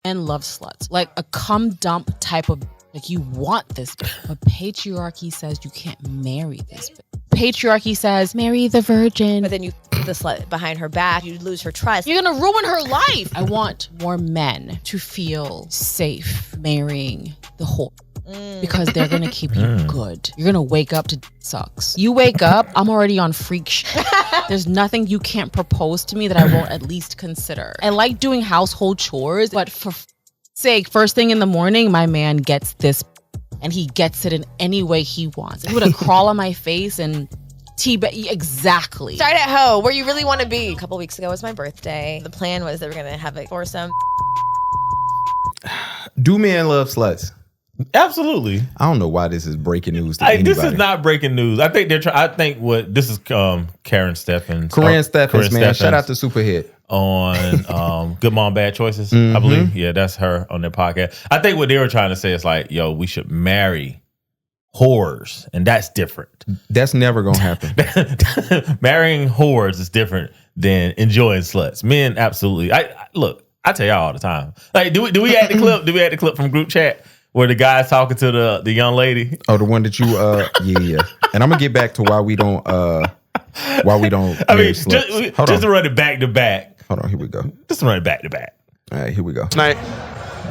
Men love sluts. Like a cum dump type of, like you want this. But patriarchy says you can't marry this. Patriarchy says, marry the virgin. But then you put the slut behind her back, you lose her trust. You're gonna ruin her life. I want more men to feel safe marrying the whore. Because they're gonna keep you good. You're gonna wake up to sucks. You wake up, I'm already on freak shit. There's nothing you can't propose to me that I won't at least consider. I like doing household chores, but for sake, first thing in the morning, my man gets this, and he gets it in any way he wants. He would crawl on my face and exactly. Start at home, where you really want to be. A couple weeks ago was my birthday. The plan was that we're gonna have a foursome. Do men love sluts? Absolutely. I don't know why this is breaking news to anybody. This is not breaking news. I think they're trying. I think what this is. Karrine Steffans. Karrine Steffans, man. Shout out to Superhit on Good Mom Bad Choices. I believe. Yeah, that's her on their podcast. I think what they were trying to say is like, yo, we should marry whores, and that's different. That's never gonna happen. Marrying whores is different than enjoying sluts. Men, absolutely. Look. I tell y'all all the time. Like, do we add the clip? Do we add the clip from group chat? Where the guy's talking to the young lady. Oh, the one that you yeah. And I'm gonna get back to why we don't I mean, just to run it back to back. Hold on, here we go. Just to run it back to back. All right, here we go. Night.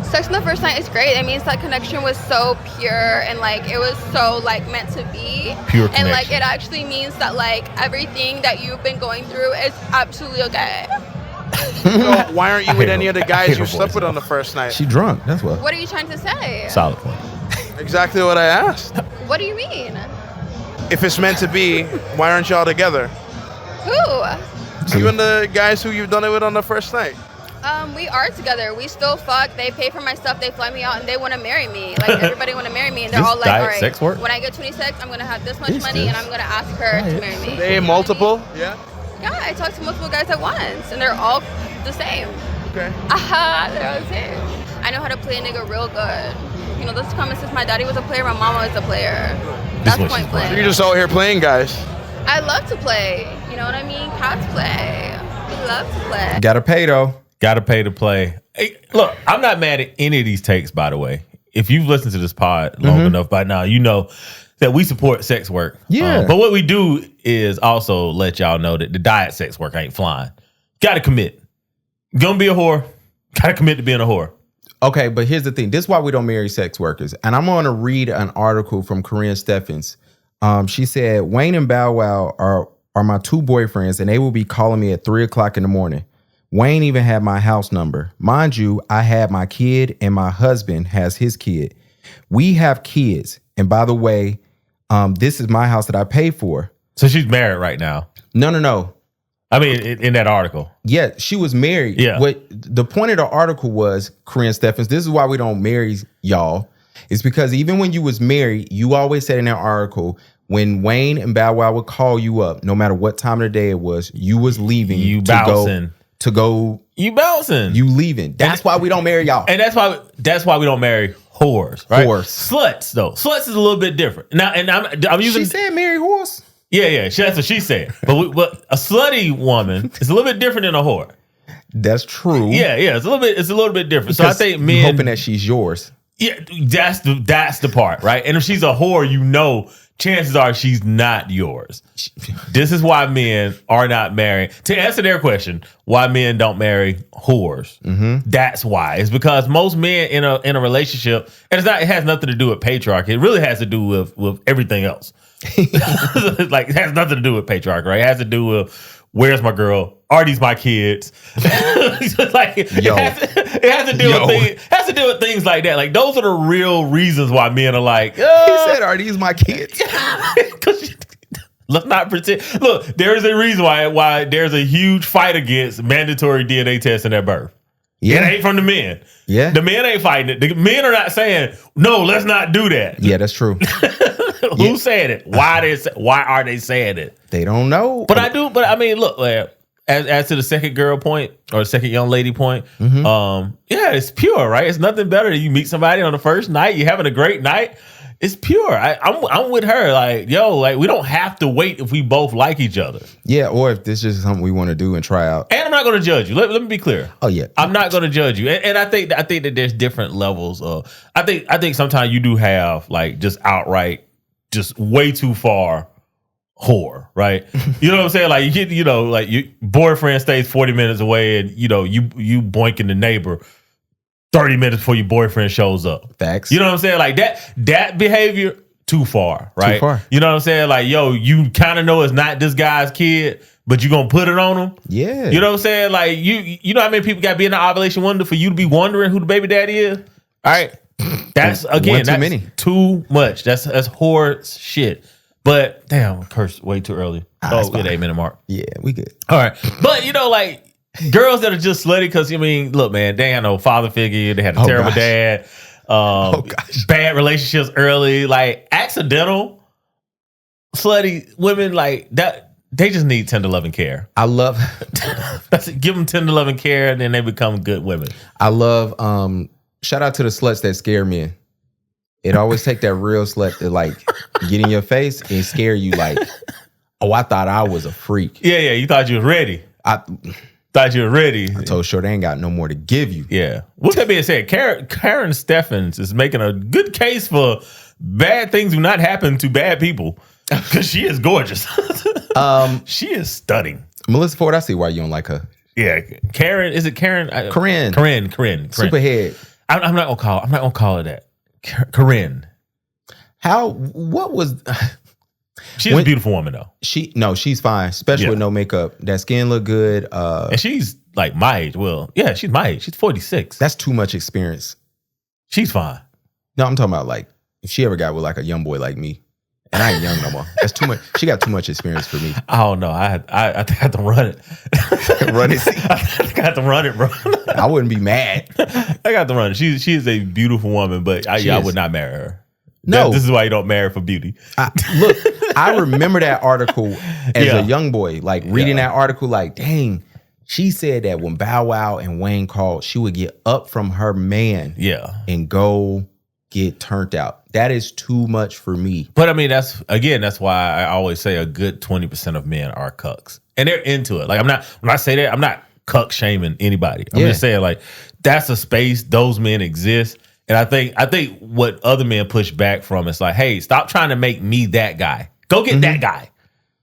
Sex on the first night is great. I mean, that connection was so pure and like it was so like meant to be. Pure connection. And like it actually means that like everything that you've been going through is absolutely okay. So why aren't you with any of the guys you slept with on the first night? She drunk, that's what. What are you trying to say? Solid point. Exactly what I asked. What do you mean? If it's meant to be, why aren't y'all together? Who? You and the guys who you've done it with on the first night. We are together. We still fuck. They pay for my stuff. They fly me out, and they want to marry me. Like everybody want to marry me, and they're all like, "All right, sex work? When I get 26, I'm gonna have this much money, and I'm gonna ask her to marry me." They multiple? Yeah. Yeah, I talked to multiple guys at once, and they're all the same. Okay. They're all the same. I know how to play a nigga real good. You know, this comment says my daddy was a player, my mama was a player. That's point blank. You're just out here playing, guys. I love to play. You know what I mean? Cats play. We love to play. Gotta pay though. Gotta pay to play. Hey, look, I'm not mad at any of these takes, by the way. If you've listened to this pod long enough by now, you know that we support sex work. Yeah. But what we do is also let y'all know that the diet sex work ain't flying. Gotta commit. Gonna be a whore. Gotta commit to being a whore. Okay, but here's the thing. This is why we don't marry sex workers. And I'm going to read an article from Karrine Steffans. She said, Wayne and Bow Wow are my two boyfriends, and they will be calling me at 3 o'clock in the morning. Wayne even had my house number. Mind you, I had my kid, and my husband has his kid. We have kids. And by the way, this is my house that I pay for. So she's married right now. No. I mean, in that article. Yeah, she was married. Yeah. What the point of the article was, Karrine Steffans, this is why we don't marry y'all. It's because even when you was married, you always said in that article, when Wayne and Bow Wow would call you up, no matter what time of the day it was, you was leaving. You to bouncing. You bouncing. You leaving. That's why we don't marry y'all. And that's why we don't marry whores, right? Whores. Sluts, though. Sluts is a little bit different. Now, and I'm using. She said marry whores. Yeah. That's what she said. But a slutty woman is a little bit different than a whore. That's true. Yeah. It's a little bit different. Because so I think men you hoping that she's yours. Yeah, that's the part, right? And if she's a whore, you know, chances are she's not yours. This is why men are not married. To answer their question, why men don't marry whores. That's why. It's because most men in a relationship, and it has nothing to do with patriarchy. It really has to do with everything else. Like, it has nothing to do with patriarchy, right? It has to do with, where's my girl? Are these my kids? Like, it has to do with things like that. Like, those are the real reasons why men are like, He said, are these my kids? Let's not pretend. Look, there is a reason why there's a huge fight against mandatory DNA testing at birth. Yeah. It ain't from the men. Yeah. The men ain't fighting it. The men are not saying, no, let's not do that. Yeah, that's true. Who said it? Why are they saying it? They don't know. But I mean, look, as to the second girl point or the second young lady point, yeah, it's pure, right? It's nothing better than you meet somebody on the first night, you're having a great night. It's pure. I'm with her. Like, yo, like we don't have to wait if we both like each other. Yeah, or if this is something we want to do and try out. And I'm not going to judge you. Let me be clear. Oh yeah, I'm not going to judge you. And I think that there's different levels of. I think sometimes you do have like just outright, just way too far whore, right? You know what I'm saying? Like you get, like your boyfriend stays 40 minutes away, and you boinking the neighbor 30 minutes before your boyfriend shows up. Facts. You know what I'm saying? Like that behavior, too far, right? Too far. You know what I'm saying? Like, yo, you kind of know it's not this guy's kid, but you gonna put it on him. Yeah. You know what I'm saying? Like, you know how many people got to be in the ovulation window for you to be wondering who the baby daddy is? All right. That's, again, that's many. Too much. That's whore shit. But, damn, cursed way too early. It's We're at 8 minute mark. Yeah, we good. All right. But, like, girls that are just slutty because, look, man, they had no father figure. They had a terrible dad. Bad relationships early. Like, accidental slutty women, like, that, they just need tender loving care. I love... Give them tender loving care, and then they become good women. I love... shout out to the sluts that scare men. It always take that real slut to, like, get in your face and scare you like, oh, I thought I was a freak. Yeah, you thought you was ready. I told Short I ain't got no more to give you. Yeah. With that being said, Karrine Steffans is making a good case for bad things do not happen to bad people because she is gorgeous. She is stunning. Melissa Ford, I see why you don't like her. Yeah, Karen. Is it Karen? Karrine. Superhead. I'm not gonna call her that. Karrine. What was? She's a beautiful woman though. She's fine, especially with no makeup. That skin look good. And she's like my age. Well, yeah, she's my age. She's 46. That's too much experience. She's fine. No, I'm talking about like if she ever got with like a young boy like me, and I ain't young no more. That's too much. She got too much experience for me. I don't know. I think I have to run it. Run it. I got to run it, bro. I wouldn't be mad. I got to run it. She is a beautiful woman, but I would not marry her. No, this is why you don't marry for beauty. Look, I remember that article as a young boy, like reading that article, like, dang, she said that when Bow Wow and Wayne called, she would get up from her man and go get turned out. That is too much for me. But that's why I always say a good 20% of men are cucks. And they're into it. Like when I say that, I'm not cuck shaming anybody. I'm just saying like that's a space, those men exist. And I think what other men push back from is like, hey, stop trying to make me that guy. Go get that guy.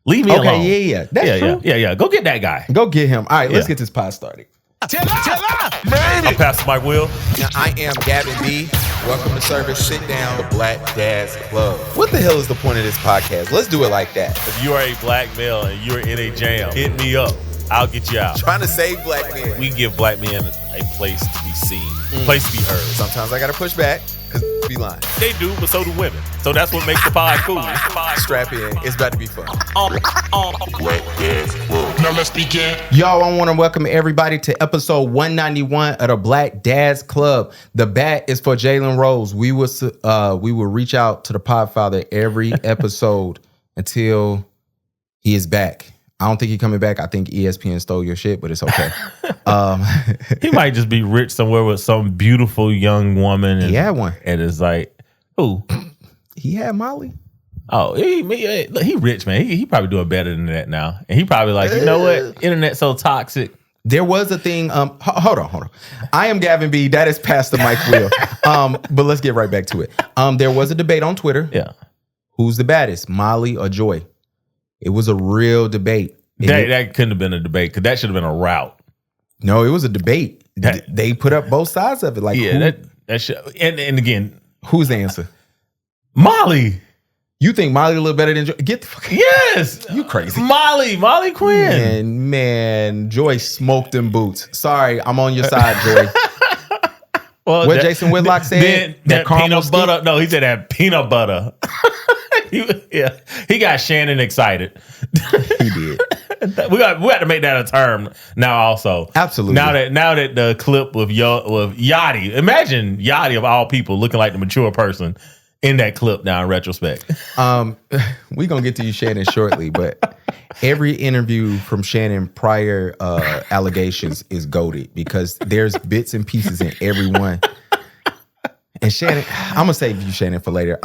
Leave me alone. Okay, yeah. That's true. Yeah. Go get that guy. Go get him. All right, let's get this pod started. I'm Pastor Mike Will. Now, I am Gavin B. Welcome to service. Sit down. The Black Dad's Club. What the hell is the point of this podcast? Let's do it like that. If you are a black male and you're in a jam, hit me up. I'll get you out. Trying to save black men. We give black men a place to be seen, a place to be heard. Sometimes I got to push back because be lying. They do, but so do women. So that's what makes the pod cool. Strap in. It's about to be fun. Now let's begin. Y'all, I want to welcome everybody to episode 191 of the Black Dad's Club. The bat is for Jalen Rose. We will reach out to the Podfather every episode until he is back. I don't think he's coming back. I think ESPN stole your shit, but it's okay. He might just be rich somewhere with some beautiful young woman. He had one. And it's like, who? He had Molly. Oh, he rich, man. He probably doing better than that now. And he probably like, you know what? Internet's so toxic. There was a thing. Hold on. I am Gavin B. That is Pastor Mike Will. But let's get right back to it. There was a debate on Twitter. Yeah. Who's the baddest, Molly or Joy? It was a real debate. That couldn't have been a debate because that should have been a rout. No, it was a debate. They put up both sides of it. Like, that should. And again, who's the answer? Molly. You think Molly a little better than Joy? Get the fuck. Yes, you crazy. Molly Quinn. And man, Joy smoked them boots. Sorry, I'm on your side, Joy. Well, what Jason Whitlock said? That peanut butter. No, he said that peanut butter. He got Shannon excited. He did. We got to make that a term now. Also, absolutely. Now that the clip with Yachty, imagine Yachty of all people looking like the mature person in that clip. Now in retrospect, we gonna get to you, Shannon, shortly. But every interview from Shannon prior allegations is goated because there's bits and pieces in every one. And Shannon, I'm gonna save you, Shannon, for later.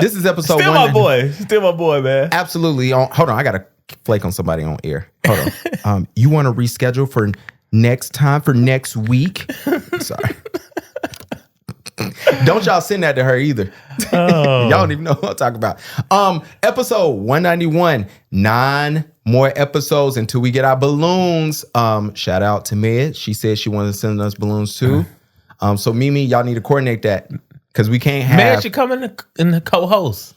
This is episode Still my boy. Still my boy, man. Absolutely. Hold on, I gotta flake on somebody on air. Hold on. You want to reschedule for next time for next week? Sorry. Don't y'all send that to her either. Y'all don't even know what I'm talking about. Episode 191. 9 more episodes until we get our balloons. Shout out to Med. She said she wanted to send us balloons too. So Mimi, y'all need to coordinate that because we can't have. Man, she come in the co-host.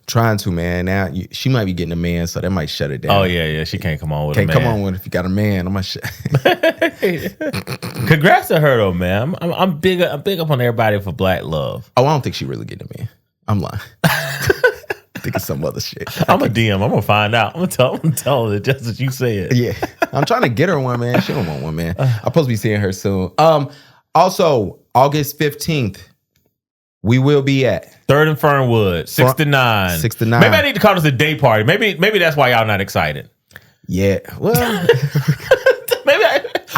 Trying to, man. Now she might be getting a man, so that might shut it down. Oh yeah. She can't come on with a man. Can't come on with if you got a man. I'm gonna Congrats to her though, man. I'm big up on everybody for Black love. Oh, I don't think she really getting a man. I'm lying. I think it's some other shit. I'm a DM. I'm gonna find out. I'm gonna tell her just as you said. Yeah, I'm trying to get her one, man. She don't want one, man. I'm supposed to be seeing her soon. Also, August 15th, we will be at 3rd and Fernwood, 6 to 9. 6 to 9. Maybe I need to call this a day party. Maybe that's why y'all not excited. Yeah. Well,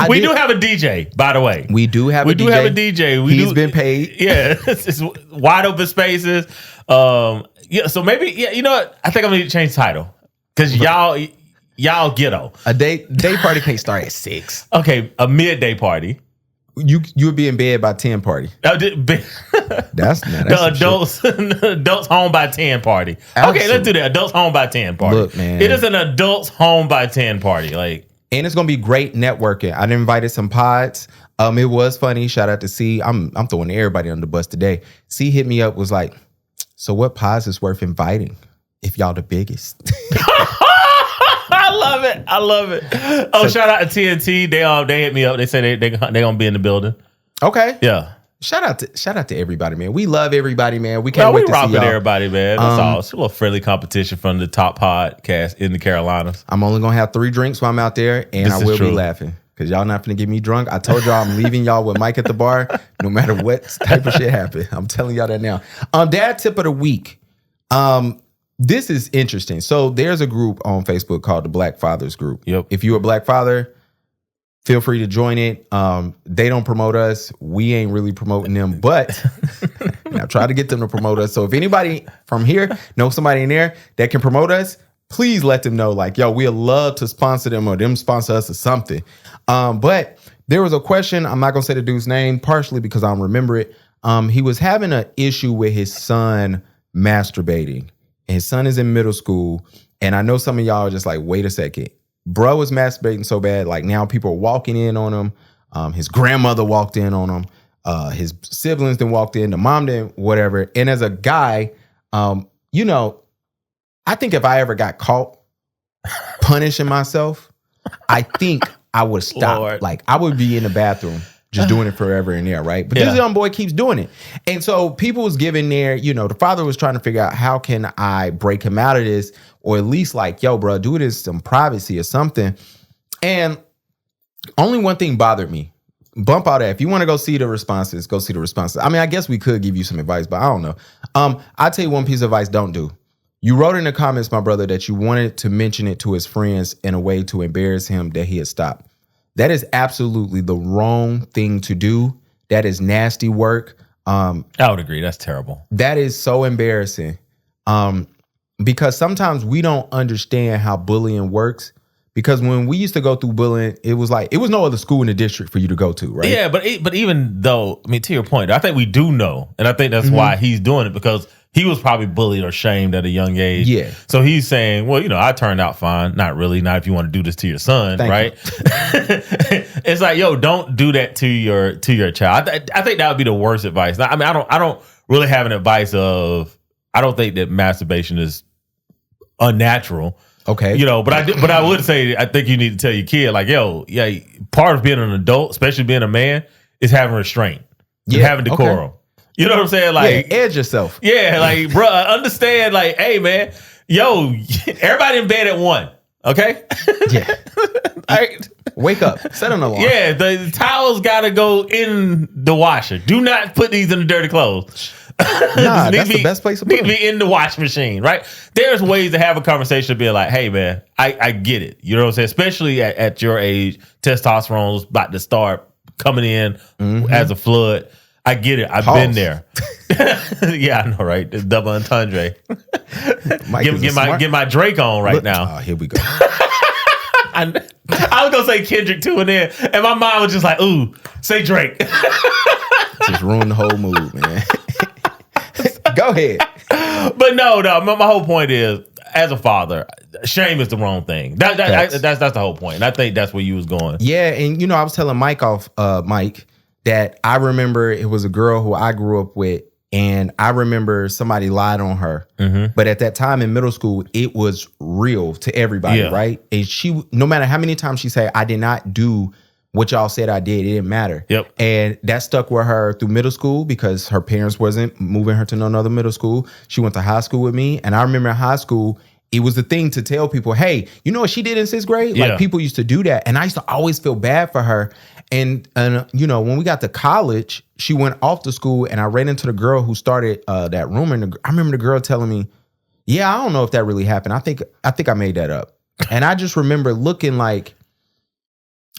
we do have a DJ, by the way. We do have a DJ. He's been paid. Yeah, it's wide open spaces. Yeah. So maybe you know what? I think I'm gonna need to change the title because y'all ghetto. A day party can't start at 6. Okay, a midday party. You would be in bed by 10 party. That's the adults home by 10 party. Absolutely. Okay, let's do that. Adults home by 10 party. Look, man. It is an adults home by 10 party. And it's gonna be great networking. I invited some pods. It was funny. Shout out to C. I'm throwing everybody on the bus today. C hit me up, was like, so what pods is worth inviting if y'all the biggest? I love it. Oh, shout out to TNT. They hit me up. They say they gonna be in the building. Okay. Yeah. Shout out to everybody, man. We love everybody, man. We can't wait to see y'all. We rock with everybody, man. That's all. It's a little friendly competition from the top podcast in the Carolinas. I'm only gonna have 3 drinks while I'm out there, and I will be laughing because y'all not gonna get me drunk. I told y'all I'm leaving y'all with Mike at the bar, no matter what type of shit happen. I'm telling y'all that now. Dad tip of the week. This is interesting. So there's a group on Facebook called the Black Fathers Group. Yep. If you're a Black father, feel free to join it. They don't promote us. We ain't really promoting them, but I try to get them to promote us. So if anybody from here knows somebody in there that can promote us, please let them know. Like, yo, we'd love to sponsor them or them sponsor us or something. But there was a question. I'm not going to say the dude's name, partially because I don't remember it. He was having an issue with his son masturbating. And his son is in middle school. And I know some of y'all are just like, wait a second. Bro was masturbating so bad. Like now people are walking in on him. His grandmother walked in on him. His siblings then walked in. The mom then whatever. And as a guy, I think if I ever got caught punishing myself, I think I would stop. Lord. Like I would be in the bathroom just doing it forever and there, right? But this young boy keeps doing it. And so people was giving their, the father was trying to figure out how can I break him out of this, or at least like, yo, bro, do it in some privacy or something. And only one thing bothered me. Bump out that. If you want to go see the responses, go see the responses. I mean, I guess we could give you some advice, but I don't know. I'll tell you one piece of advice don't do. You wrote in the comments, my brother, that you wanted to mention it to his friends in a way to embarrass him that he had stopped. That is absolutely the wrong thing to do. That is nasty work. I would agree. That's terrible. That is so embarrassing. Because sometimes we don't understand how bullying works. Because when we used to go through bullying, it was no other school in the district for you to go to, right? Yeah, but even though, I mean, to your point, I think we do know, and I think that's why he's doing it, because he was probably bullied or shamed at a young age. Yeah. So he's saying, well, I turned out fine. Not really. Not if you want to do this to your son, right? It's like, yo, don't do that to your child. I think that would be the worst advice. I mean, I don't really have an advice of. I don't think that masturbation is unnatural. Okay. But I would say I think you need to tell your kid, like, yo, yeah, part of being an adult, especially being a man, is having restraint. Yeah. Having decorum. Okay. You know what I'm saying? Like, edge yourself. Yeah, like, bro, understand, like, hey, man, yo, everybody in bed at 1, okay? Yeah. Right. Wake up. Set an alarm. Yeah, the towels got to go in the washer. Do not put these in the dirty clothes. Nah, that's the best place to put them. Need to be in the wash machine, right? There's ways to have a conversation of being like, hey, man, I get it. You know what I'm saying? Especially at your age, testosterone's about to start coming in as a flood. I get it. I've Pause. been there. Yeah, I know, right? The double entendre. Get my Drake on right now. Oh, here we go. I was gonna say Kendrick too, and my mind was just like, "Ooh, say Drake." Just ruined the whole mood, man. Go ahead. But no. My whole point is, as a father, shame is the wrong thing. That's the whole point. And I think that's where you was going. Yeah, and I was telling Mike that I remember it was a girl who I grew up with, and I remember somebody lied on her. Mm-hmm. But at that time in middle school, it was real to everybody, right? And she, no matter how many times she said, I did not do what y'all said I did, it didn't matter. Yep. And that stuck with her through middle school because her parents wasn't moving her to no other middle school. She went to high school with me. And I remember in high school, it was the thing to tell people, hey, you know what she did in 6th grade? Like people used to do that. And I used to always feel bad for her. And when we got to college, she went off to school and I ran into the girl who started that rumor. And I remember the girl telling me, yeah, I don't know if that really happened. I think I made that up. And I just remember looking like,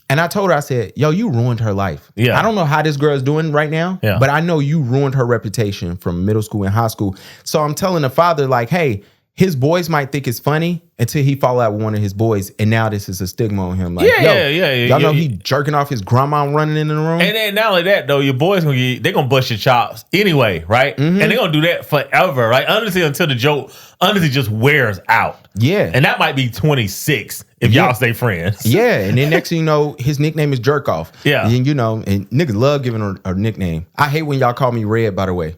and I told her, I said, yo, you ruined her life. Yeah. I don't know how this girl is doing right now, but I know you ruined her reputation from middle school and high school. So I'm telling the father, like, hey, his boys might think it's funny until he fall out with one of his boys, and now this is a stigma on him. Like, y'all know he jerking off his grandma running in the room. And then not only that though, your boys gonna bust your chops anyway, right? Mm-hmm. And they're gonna do that forever, right? Honestly, until the joke just wears out. Yeah, and that might be 26 if y'all stay friends. Yeah, and then next thing you know, his nickname is Jerk Off. Yeah, and and niggas love giving her a nickname. I hate when y'all call me Red. By the way.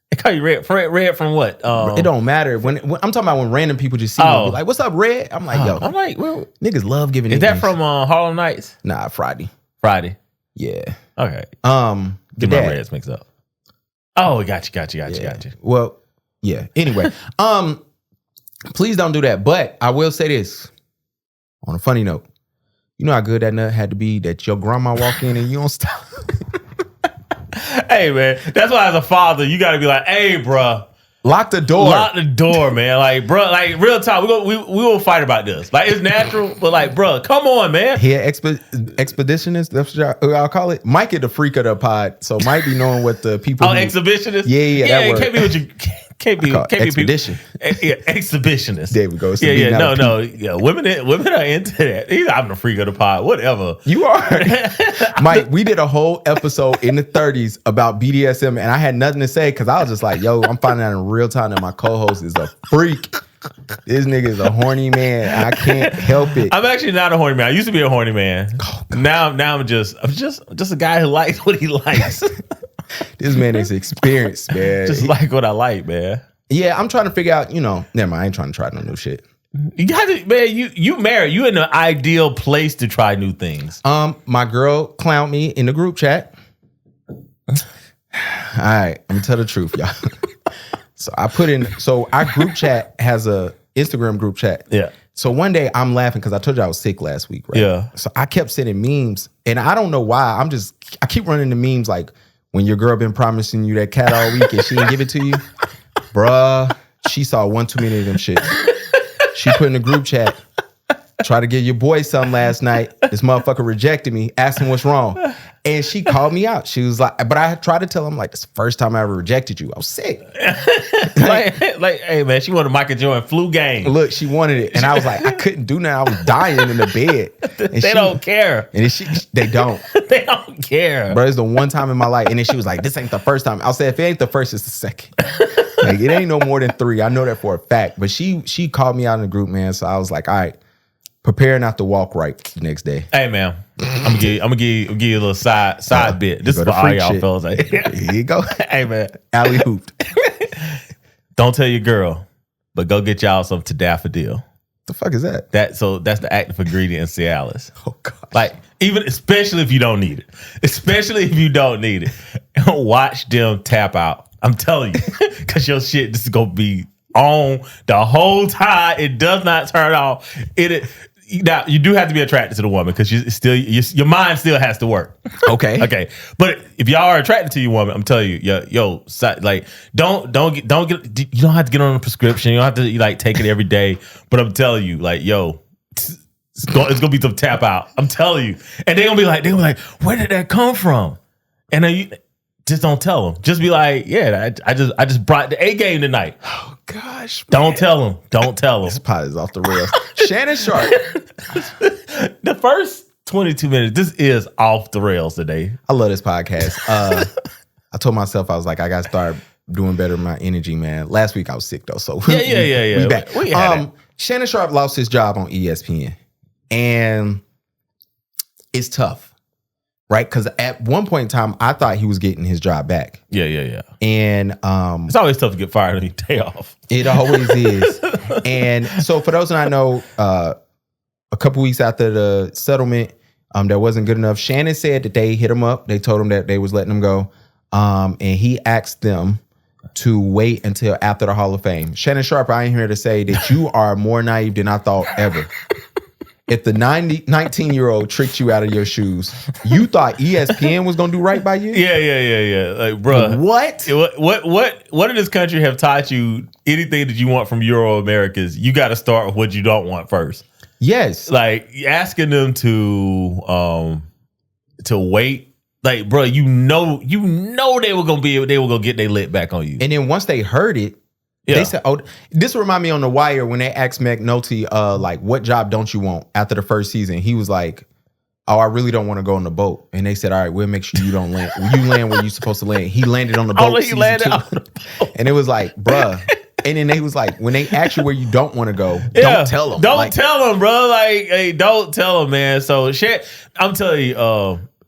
They call you Red. Red from what? It don't matter. When I'm talking about when random people just see me, be like, "What's up, Red?" I'm like, "Yo." I'm like, well, niggas love giving. Is that from Harlem Nights? Nah, Friday. Yeah. Okay. Get my Reds mixed up. Oh, got you. Well, yeah. Anyway, please don't do that. But I will say this on a funny note. You know how good that nut had to be that your grandma walk in and you don't stop. Hey, man, that's why as a father, you got to be like, hey, bruh. Lock the door. Lock the door, man. Like, bruh, like, real talk. We will fight about this. Like, it's natural, but like, bruh, come on, man. Here, expeditionist, that's what y'all call it. Mike is the freak of the pod, so Mike be knowing what the people exhibitionist? Yeah, that word. Can't be what you... Can't be expedition. Exhibitionist. There we go. No. Yeah, women are into that. I'm the freak of the pod. Whatever. You are. Mike, we did a whole episode in the 30s about BDSM, and I had nothing to say because I was just like, yo, I'm finding out in real time that my co-host is a freak. This nigga is a horny man. I can't help it. I'm actually not a horny man. I used to be a horny man. Oh, now I'm just a guy who likes what he likes. This man is experienced, man. Just like what I like, man. Yeah, I'm trying to figure out, never mind. I ain't trying to try no new shit. You got to, man, you married. You in the ideal place to try new things. My girl clowned me in the group chat. All right, I'm gonna tell the truth, y'all. So our group chat has a Instagram group chat. Yeah. So one day I'm laughing because I told you I was sick last week, right? Yeah. So I kept sending memes, and I don't know why. I keep running the memes like, when your girl been promising you that cat all week and she didn't give it to you, bruh, she saw one too many of them shits. She put in the group chat, try to give your boy something last night. This motherfucker rejected me, asked him what's wrong. And she called me out. She was like, but I tried to tell him, like, this is the first time I ever rejected you. I was sick. like, hey, man, she wanted Michael Jordan flu game. Look, she wanted it. And I was like, I couldn't do nothing. I was dying in the bed. And they don't care. And they don't. They don't care. Bro, it's the one time in my life. And then she was like, this ain't the first time. I'll say, if it ain't the first, it's the second. Like, it ain't no more than 3. I know that for a fact. But she called me out in the group, man. So I was like, all right, prepare not to walk right the next day. Hey, man, I'm gonna give you a little side bit. This is for all y'all fellas. Here you go. Hey, man, alley hooped. Don't tell your girl, but go get y'all some daffodil. The fuck is that? That's the active ingredient in Cialis. Oh God! Like especially if you don't need it, and watch them tap out. I'm telling you, because your shit just gonna be on the whole time. It does not turn off. Now, you do have to be attracted to the woman because your mind still has to work. Okay. But if y'all are attracted to your woman, I'm telling you, like don't get. You don't have to get on a prescription. You don't have to like take it every day. But I'm telling you, like, it's gonna be some tap out. I'm telling you, and they're gonna be like, where did that come from? And then just don't tell them. Just be like, yeah, I just brought the A game tonight. Oh gosh. Don't tell them. Don't tell them. This pot is off the rails. Shannon Sharpe. The first 22 minutes, this is off the rails today. I love this podcast. I told myself, I was like, I got to start doing better with my energy, man. Last week I was sick though, so Yeah. we back. We had it. Shannon Sharpe lost his job on ESPN, and it's tough, right? Because at one point in time, I thought he was getting his job back. Yeah. And it's always tough to get fired on your day off. It always is. And so for those that I know, a couple weeks after the settlement, that wasn't good enough. Shannon said that they hit him up. They told him that they was letting him go. And he asked them to wait until after the Hall of Fame. Shannon Sharpe, I ain't here to say that you are more naive than I thought ever. If the 19-year-old tricked you out of your shoes, you thought ESPN was gonna do right by you? Yeah. Like, bruh. What in this country have taught you anything that you want from Euro Americas? You got to start with what you don't want first. Yes. Like asking them to wait. Like, bro, you know they were gonna get their lit back on you. And then once they heard it, they said, "Oh, this remind me on The Wire when they asked McNulty, like, what job don't you want after the first season?" He was like, "Oh, I really don't want to go on the boat." And they said, "All right, we'll make sure you don't land. You land where you're supposed to land." He landed on the boat. He landed on the boat. And it was like, bruh. And then they was like, when they ask you where you don't want to go, don't tell them. Don't tell them, bro. Like, hey, don't tell them, man. So, I'm telling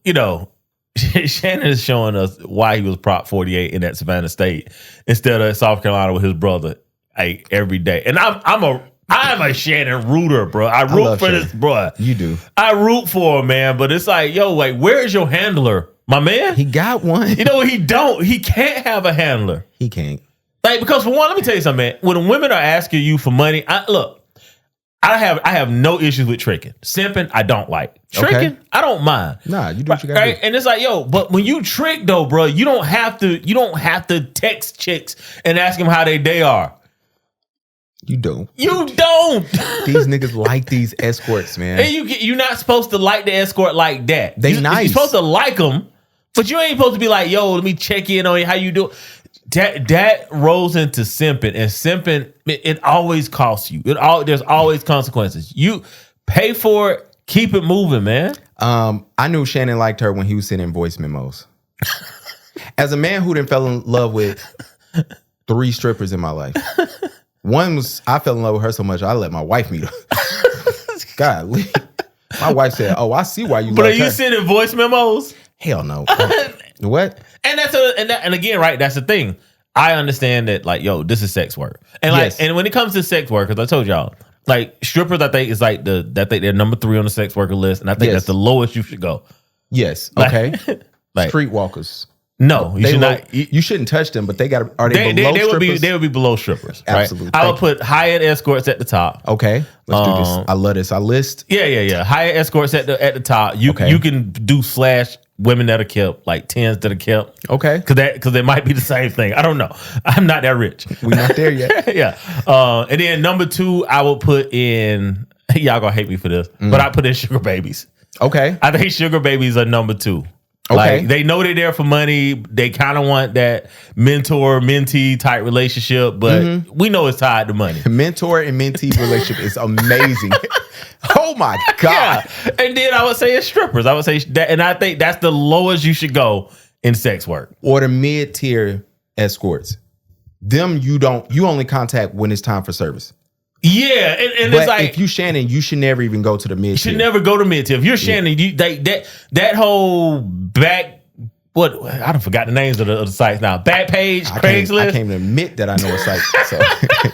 you, Shannon is showing us why he was Prop 48 in that Savannah State instead of South Carolina with his brother every day. And I'm a Shannon rooter, bro. I root for Shannon. this, bro. You do. I root for him, man. But it's like, yo, like, where is your handler, my man? He got one. You know what? He don't. He can't have a handler. He can't. Like, because for one, let me tell you something, man. When women are asking you for money, I have no issues with tricking. Simping, I don't like. Tricking, I don't mind. Nah, you do what you gotta do. And it's like, yo, but when you trick though, bro, you don't have to text chicks and ask them how their day are. You don't. You don't. These niggas like these escorts, man. And you're not supposed to like the escort like that. Nice. You're supposed to like them, but you ain't supposed to be like, yo, let me check in on you, how you do. That rolls into simping, and simping, it always costs you. There's always consequences. You pay for it, keep it moving, man. I knew Shannon liked her when he was sending voice memos. As a man who fell in love with 3 strippers in my life, one was I fell in love with her so much I let my wife meet her. Golly. My wife said, "Oh, I see why you." But love are you her. sending voice memos? Hell no. What? And and again, right? That's the thing. I understand that, like, yo, this is sex work, and like, and when it comes to sex workers, I told y'all, like, strippers, I think is like they're number 3 on the sex worker list, and I think that's the lowest you should go. Yes. Like, Okay. like streetwalkers. No, you should not. You shouldn't touch them, but they got. Are they below strippers? They would be below strippers. Right? Absolutely. I would put high-end escorts at the top. Okay, let's do this. I love this. I list. Yeah. High-end escorts at the top. You can do slash women that are kept, like 10s that are kept. Okay, because they might be the same thing. I don't know. I'm not that rich. We're not there yet. Yeah. And then number 2, I will put in. Y'all gonna hate me for this, but I put in sugar babies. Okay, I think sugar babies are number 2. Okay. Like, they know they're there for money. They kind of want that mentor-mentee type relationship, but we know it's tied to money. Mentor and mentee relationship is amazing. Oh my God. Yeah. And then I would say it's strippers. I would say that, and I think that's the lowest you should go in sex work. Or the mid-tier escorts. Them you only contact when it's time for service. Yeah, and but it's like, if you Shannon, you should never even go to the mid-tier. You should never go to mid-tier. If you're Shannon, that whole back. What I don't forgot the names of the sites now. Backpage, Craigslist. I can't even admit that I know a site, so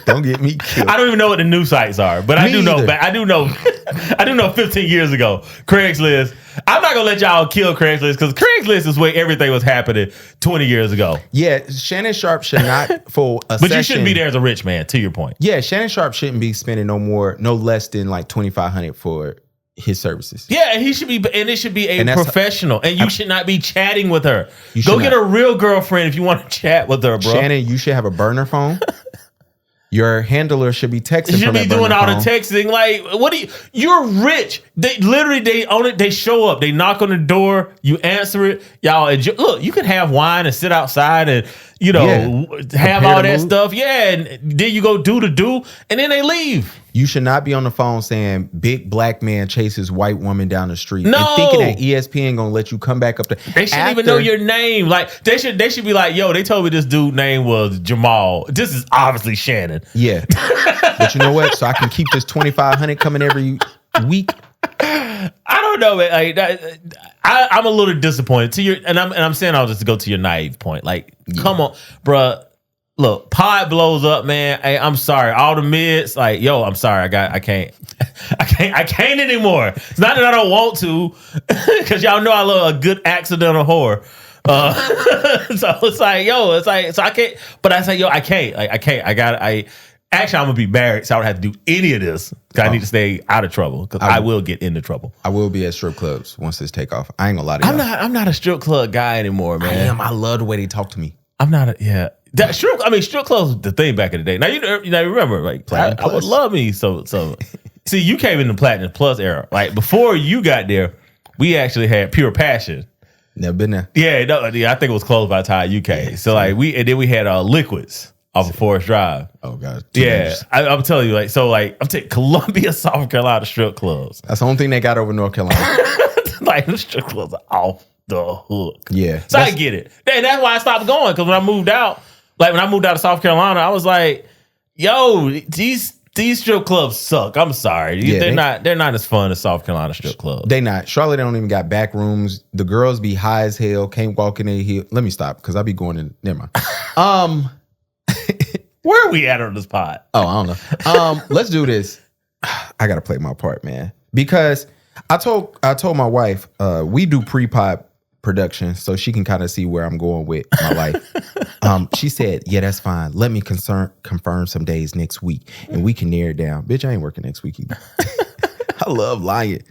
don't get me killed. I don't even know what the new sites are, but I do know. I do know. 15 years ago, Craigslist. I'm not gonna let y'all kill Craigslist because Craigslist is where everything was happening 20 years ago. Yeah, Shannon Sharpe should not for a But you shouldn't be there as a rich man. To your point. Yeah, Shannon Sharpe shouldn't be spending no less than like $2,500 for his services. Yeah, and it should be a professional. And you should not be chatting with her. Go get a real girlfriend if you want to chat with her, bro. Shannon, you should have a burner phone. Your handler should be texting. You should from be that doing burner all phone. the texting. Like, what do you? You're rich. They own it. They show up. They knock on the door. You answer it. Y'all enjoy. Look, you can have wine and sit outside and have all that stuff. Yeah, and then you go do the do, and then they leave. You should not be on the phone saying big black man chases white woman down the street. No. And thinking that ESPN gonna let you come back up to. They shouldn't even know your name. Like they should be like, yo, they told me this dude name was Jamal. This is obviously Shannon. Yeah. But you know what? So I can keep this 2,500 coming every week. I don't know, man. Like, I'm a little disappointed to your, and I'm saying all this to go to your naive point. Like, come on, bruh. Look, pod blows up, man. Hey, I'm sorry. All the mids, like, yo, I'm sorry. I can't anymore. It's not that I don't want to, because y'all know I love a good accidental whore. So it's like, yo, so I can't. But I say, yo, I can't. Like, I can't. Actually, I'm gonna be married, so I don't have to do any of this. Cause I need to stay out of trouble. Because I will get into trouble. I will be at strip clubs once this take off. I ain't gonna lie to you. I'm not a strip club guy anymore, man. I am. I love the way they talk to me. I'm not. Strip clubs was the thing back in the day. Now you remember, like, I would love me so. See, you came in the Platinum Plus era. Like, before you got there, we actually had Pure Passion. Never been there. Yeah, I think it was closed by the time you came. So like we had Liquids off of Forest Drive. Oh god. Yeah, I'm telling you, I'm taking Columbia, South Carolina strip clubs. That's the only thing they got over North Carolina. Like, the strip clubs are off the hook. Yeah. So I get it. And that's why I stopped going, because when I moved out of South Carolina, I was like, yo, these strip clubs suck. I'm sorry. Yeah, they're not as fun as South Carolina strip clubs. They not. Charlotte don't even got back rooms. The girls be high as hell, can't walk in their heel. Let me stop, because I be going in. Never mind. Where are we at on this pod? Oh, I don't know. Let's do this. I gotta play my part, man. Because I told my wife, we do pre-pod production, so she can kind of see where I'm going with my life. She said, yeah, that's fine. Let me confirm some days next week, and we can narrow it down. Bitch, I ain't working next week either. I love lying.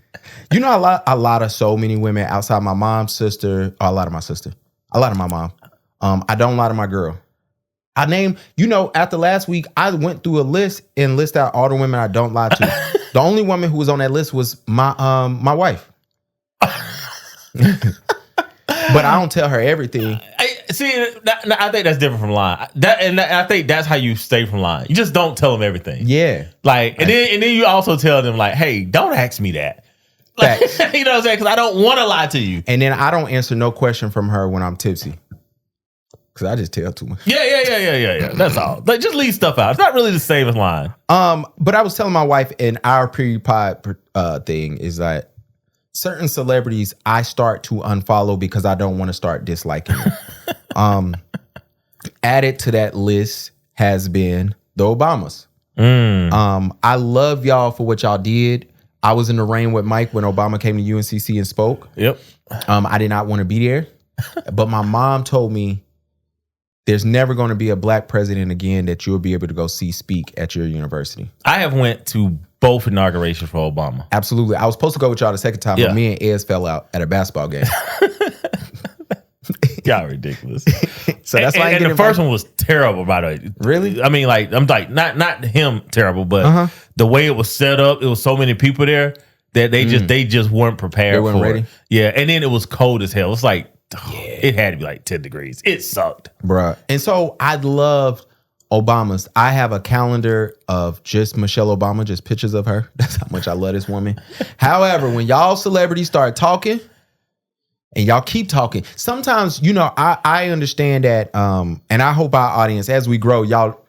You know, a lot of so many women outside my mom's sister, or a lot of my sister, a lot of my mom. I don't lie to my girl. I named, after last week, I went through a list and list out all the women I don't lie to. The only woman who was on that list was my wife. But I don't tell her everything. I think that's different from lying. I think that's how you stay from lying. You just don't tell them everything. Yeah. Like, and then you also tell them, like, hey, don't ask me that. Like, you know what I'm saying? Because I don't want to lie to you. And then I don't answer no question from her when I'm tipsy. Because I just tell too much. Yeah. That's all. Like, just leave stuff out. It's not really the same as lying. But I was telling my wife in our pre-pod thing is that certain celebrities I start to unfollow because I don't want to start disliking them. Added to that list has been the Obamas. I love y'all for what y'all did. I was in the rain with Mike when Obama came to UNCC and spoke. Yep. I did not want to be there. But my mom told me there's never going to be a black president again that you'll be able to go see speak at your university. I have went to both inaugurations for Obama. Absolutely. I was supposed to go with y'all the second time, but me and Ez fell out at a basketball game. Y'all ridiculous. So that's why. And the first one was terrible, by the way. Really? I mean, like, I'm like, not him terrible, but the way it was set up, it was so many people there that they just weren't prepared. They weren't for ready. It. Yeah, and then it was cold as hell. It's like, it had to be like 10 degrees. It sucked, bruh. And so I loved Obama's. I have a calendar of just Michelle Obama, just pictures of her. That's how much I love this woman. However, when y'all celebrities start talking and y'all keep talking, sometimes, I understand that, and I hope our audience, as we grow, y'all,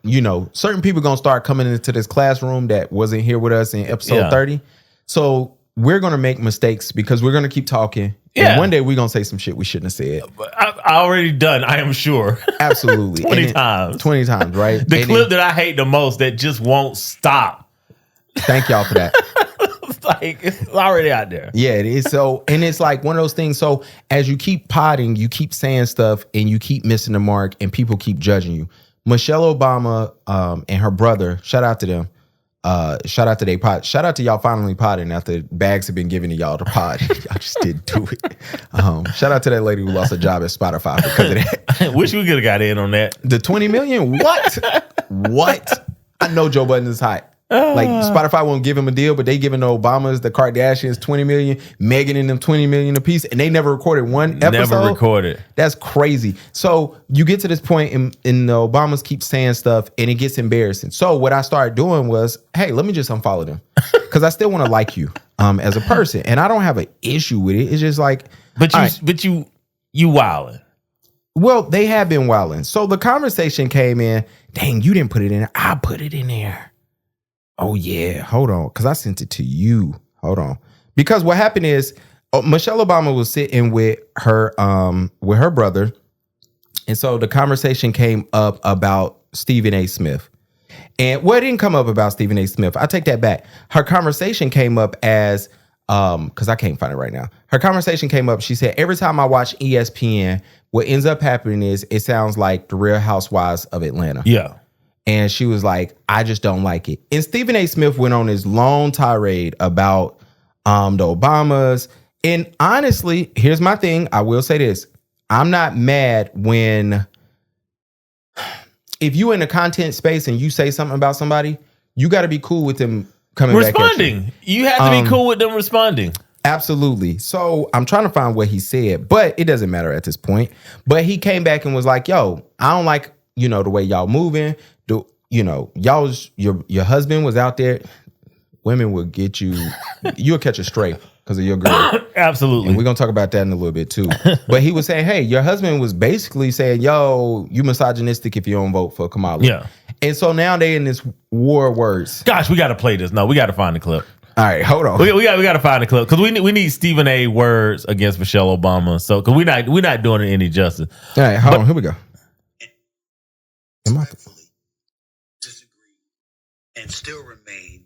certain people gonna start coming into this classroom that wasn't here with us in episode 30. So we're gonna make mistakes because we're gonna keep talking. Yeah. And one day we're gonna say some shit we shouldn't have said. I already done, I am sure. Absolutely. 20 times. 20 times, right? The clip that I hate the most that just won't stop. Thank y'all for that. It's already out there. Yeah, it is. So, and it's like one of those things. So as you keep potting, you keep saying stuff and you keep missing the mark and people keep judging you. Michelle Obama and her brother, shout out to them. Shout out to they pod. Shout out to y'all finally potting after bags have been given to y'all to pod. Y'all just didn't do it. Shout out to that lady who lost a job at Spotify because of that. Wish we could have got in on that. The 20 million? What? What? I know Joe Budden is hot. Like Spotify won't give him a deal, but they giving the Obamas, the Kardashians 20 million, Megan and them 20 million a piece, and they never recorded one episode. Never recorded. That's crazy. So you get to this point and the Obamas keep saying stuff and it gets embarrassing. So what I started doing was, hey, let me just unfollow them. Because I still want to like you as a person. And I don't have an issue with it. It's just like But you wildin'. Well, they have been wilding. So the conversation came in, dang, you didn't put it in. I put it in there. Oh, yeah. Hold on. Because I sent it to you. Hold on. Because what happened is Michelle Obama was sitting with her brother. And so the conversation came up about Stephen A. Smith. And well, it didn't come up about Stephen A. Smith. I take that back. Her conversation came up as, because I can't find it right now. Her conversation came up. She said, every time I watch ESPN, what ends up happening is it sounds like the Real Housewives of Atlanta. Yeah. And she was like, I just don't like it. And Stephen A. Smith went on his long tirade about the Obamas. And honestly, here's my thing. I will say this. I'm not mad when, if you in the content space and you say something about somebody, you got to be cool with them coming back at you. You have to be cool with them responding. Absolutely. So I'm trying to find what he said, but it doesn't matter at this point. But he came back and was like, yo, I don't like, the way y'all moving. Your husband was out there. Women will get you. You'll catch a stray because of your girl. Absolutely. And we're going to talk about that in a little bit too. But he was saying, hey, your husband was basically saying, yo, you misogynistic if you don't vote for Kamala. Yeah. And so now they in this war of words. Gosh, we got to play this. No, we got to find the clip. All right, hold on. We got to find the clip because we need Stephen A. words against Michelle Obama. So because we're not doing it any justice. All right, hold on. Here we go. Respectfully disagree and still remain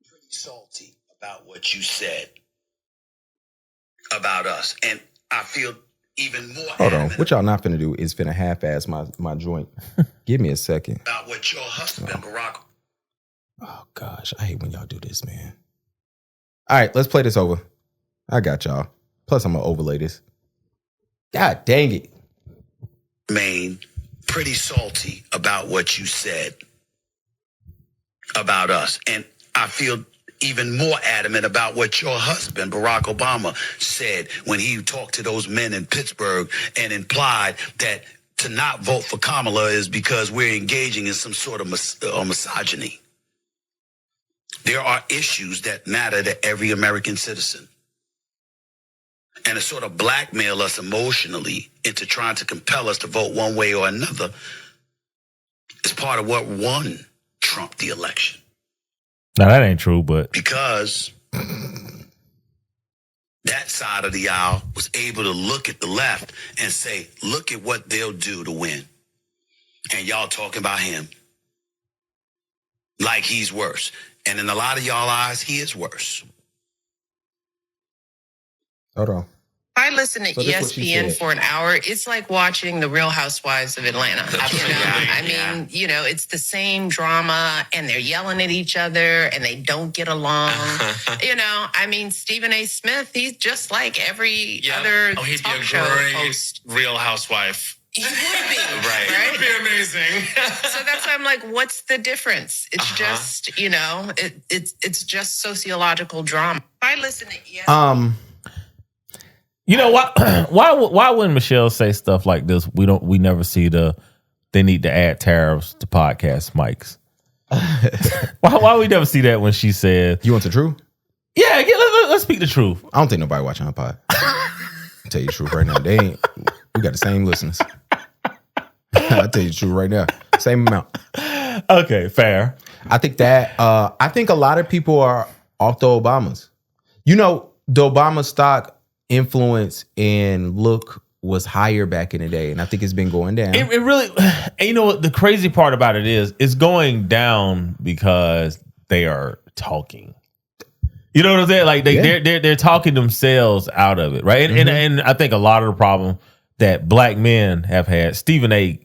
pretty salty about what you said about us. And I feel even more Hold on. What y'all not finna do is finna half-ass my joint. Give me a second. about what your husband, Barack. Oh, gosh. I hate when y'all do this, man. All right, let's play this over. I got y'all. Plus, I'm going to overlay this. God dang it. Remain pretty salty about what you said about us. And I feel even more adamant about what your husband, Barack Obama, said when he talked to those men in Pittsburgh and implied that to not vote for Kamala is because we're engaging in some sort of misogyny. There are issues that matter to every American citizen. And to sort of blackmail us emotionally into trying to compel us to vote one way or another is part of what won Trump the election. No, that ain't true, but Because that side of the aisle was able to look at the left and say, look at what they'll do to win. And y'all talking about him like he's worse. And in a lot of y'all eyes, he is worse. Hold on. If I listen to So this is what she ESPN said. for an hour, it's like watching the Real Housewives of Atlanta. It's the same drama and they're yelling at each other and they don't get along. Stephen A. Smith, he's just like every other he'd talk be a show great host. Real Housewife. He would be, Right. right? It would be amazing. So that's why I'm like, what's the difference? It's just, it's just sociological drama. If I listen to ESPN. why when Michelle say stuff like this, we never see they need to add tariffs to podcast mics. why we never see that when she said, You want the truth? yeah, let's speak the truth. I don't think nobody watching our pod. I'll tell you the truth right now. We got the same listeners. I'll tell you the truth right now. Same amount. Okay, fair. I think a lot of people are off the Obamas. The Obama stock influence and look was higher back in the day, and I think it's been going down. It really, and you know what the crazy part about it is, it's going down because they are talking. You know what I'm saying? Like they're talking themselves out of it, right? And I think a lot of the problem that black men have had, Stephen A.,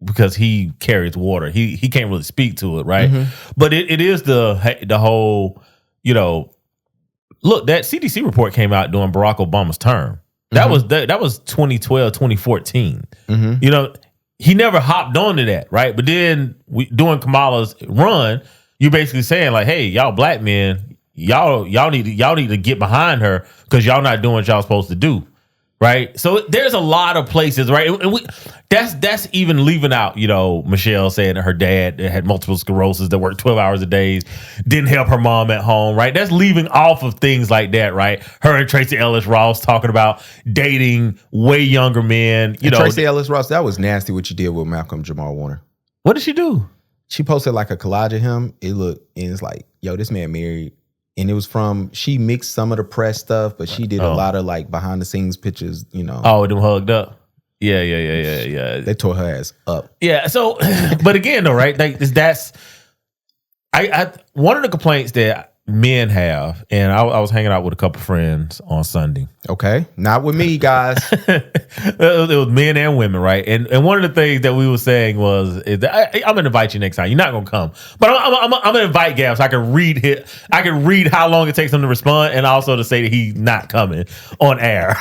because he carries water, he can't really speak to it, right? But it is the whole, look, that CDC report came out during Barack Obama's term. That was 2012, 2014. he never hopped onto that, right? But then doing Kamala's run, you're basically saying like, hey, y'all black men, y'all need to get behind her because y'all not doing what y'all supposed to do. Right. So there's a lot of places, right? And that's even leaving out, Michelle saying that her dad had multiple sclerosis, that worked 12 hours a day, didn't help her mom at home, right? That's leaving off of things like that, right? Her and Tracy Ellis Ross talking about dating way younger men. Tracy Ellis Ross, that was nasty what you did with Malcolm Jamal Warner. What did she do? She posted like a collage of him. It's like, yo, this man married. And it was she mixed some of the press stuff, but she did a lot of like behind the scenes pictures, Oh, them hugged up. Yeah. They tore her ass up. Yeah. So, but again, though, right? Like that's one of the complaints that men have, and I was hanging out with a couple friends on Sunday. Okay, not with me, guys. It was men and women, right? And one of the things that we were saying is that I'm gonna invite you next time. You're not gonna come, but I'm gonna invite Gab so I can read how long it takes him to respond, and also to say that he's not coming on air.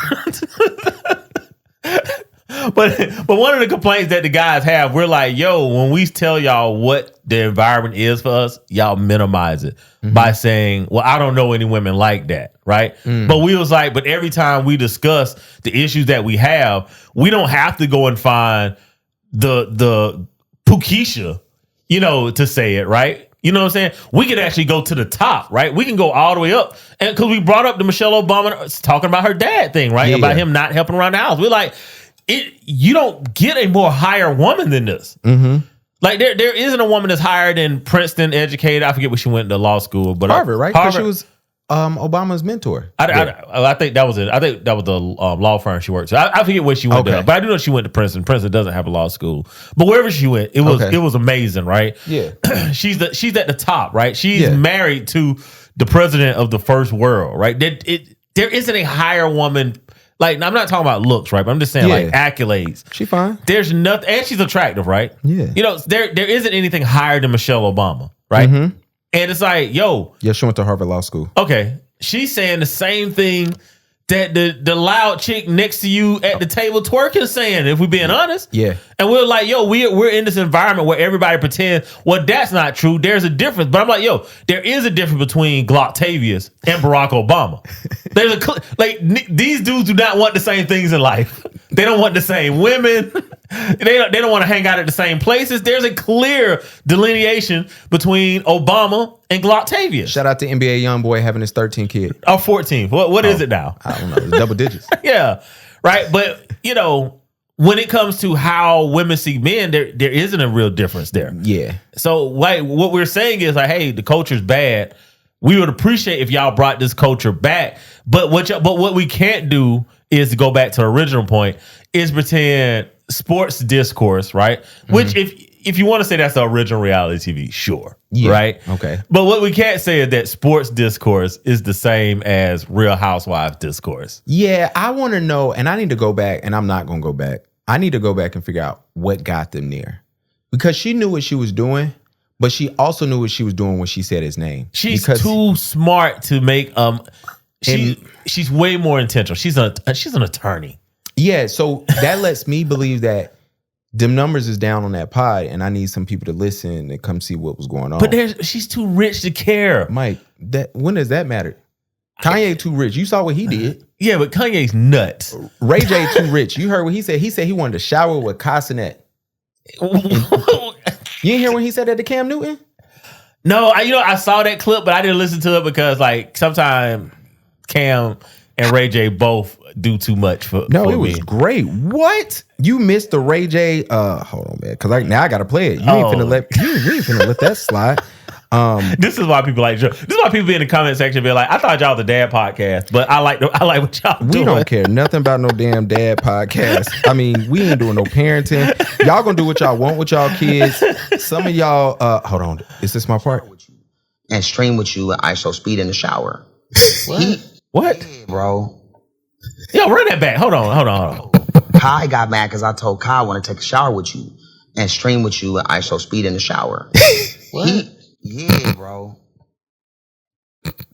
But one of the complaints that the guys have, we're like, yo, when we tell y'all what the environment is for us, y'all minimize it by saying, well, I don't know any women like that, right? But we was like, but every time we discuss the issues that we have, we don't have to go and find the Pukisha, to say it, right? You know what I'm saying? We could actually go to the top, right? We can go all the way up. And because we brought up the Michelle Obama talking about her dad thing, right? About him not helping around the house. We're like, you don't get a more higher woman than this. Like there isn't a woman that's higher than Princeton educated. I forget what she went to law school, but Harvard, right? Because she was Obama's mentor. I think that was it. I think that was the law firm she worked. So I forget where she went to, but I do know she went to Princeton. Princeton doesn't have a law school, but wherever she went, it was amazing, right? Yeah, she's at the top, right? She's married to the president of the first world, right? There isn't a higher woman. Like, I'm not talking about looks, right? But I'm just saying, like, accolades. She fine. There's nothing, and she's attractive, right? Yeah. There isn't anything higher than Michelle Obama, right? And it's like, yo. Yeah, she went to Harvard Law School. Okay. She's saying the same thing that the loud chick next to you at the table twerking saying, if we're being honest. Yeah. And we're like, yo, we're in this environment where everybody pretends, well, that's not true. There's a difference. But I'm like, yo, there is a difference between Glocktavius and Barack Obama. These dudes do not want the same things in life. They don't want the same women. They don't want to hang out at the same places. There's a clear delineation between Obama and Glocktavius. Shout out to NBA YoungBoy having his 13th kid. Oh, 14. What is it now? I don't know. It's double digits. Yeah. Right. But, when it comes to how women see men, there isn't a real difference there. Yeah. So what we're saying is like, hey, the culture's bad. We would appreciate if y'all brought this culture back. But what we can't do is to go back to the original point, is pretend sports discourse, right? Which if you want to say that's the original reality TV, sure. Yeah. Right? Okay. But what we can't say is that sports discourse is the same as Real Housewives discourse. Yeah, I want to know, and I need to go back, and I'm not going to go back. I need to go back and figure out what got them there. Because she knew what she was doing, but she also knew what she was doing when she said his name. She's too smart to make she's way more intentional. She's an attorney. Yeah, so that lets me believe that them numbers is down on that pod, and I need some people to listen and come see what was going on. But she's too rich to care. Mike, when does that matter? Kanye too rich. You saw what he did. Yeah, but Kanye's nuts. Ray J too rich. You heard what he said. He said he wanted to shower with Cassinet. You didn't hear when he said that to Cam Newton? No, I saw that clip, but I didn't listen to it because like sometimes Cam and Ray J both do too much for it was great. What? You missed the Ray J hold on, man, because now I gotta play it. You ain't finna let that slide. This is why people this is why people be in the comment section be like, I thought y'all was a dad podcast, but I like what y'all doing. We don't care nothing about no damn dad podcast. I mean, we ain't doing no parenting. Y'all gonna do what y'all want with y'all kids. Some of y'all hold on, is this my part? And stream with you at ISO speed in the shower. What? Yeah, bro. Yo, run that back. Hold on. Kai got mad because I told Kai I want to take a shower with you and stream with you at ISO speed in the shower. What? Yeah, bro.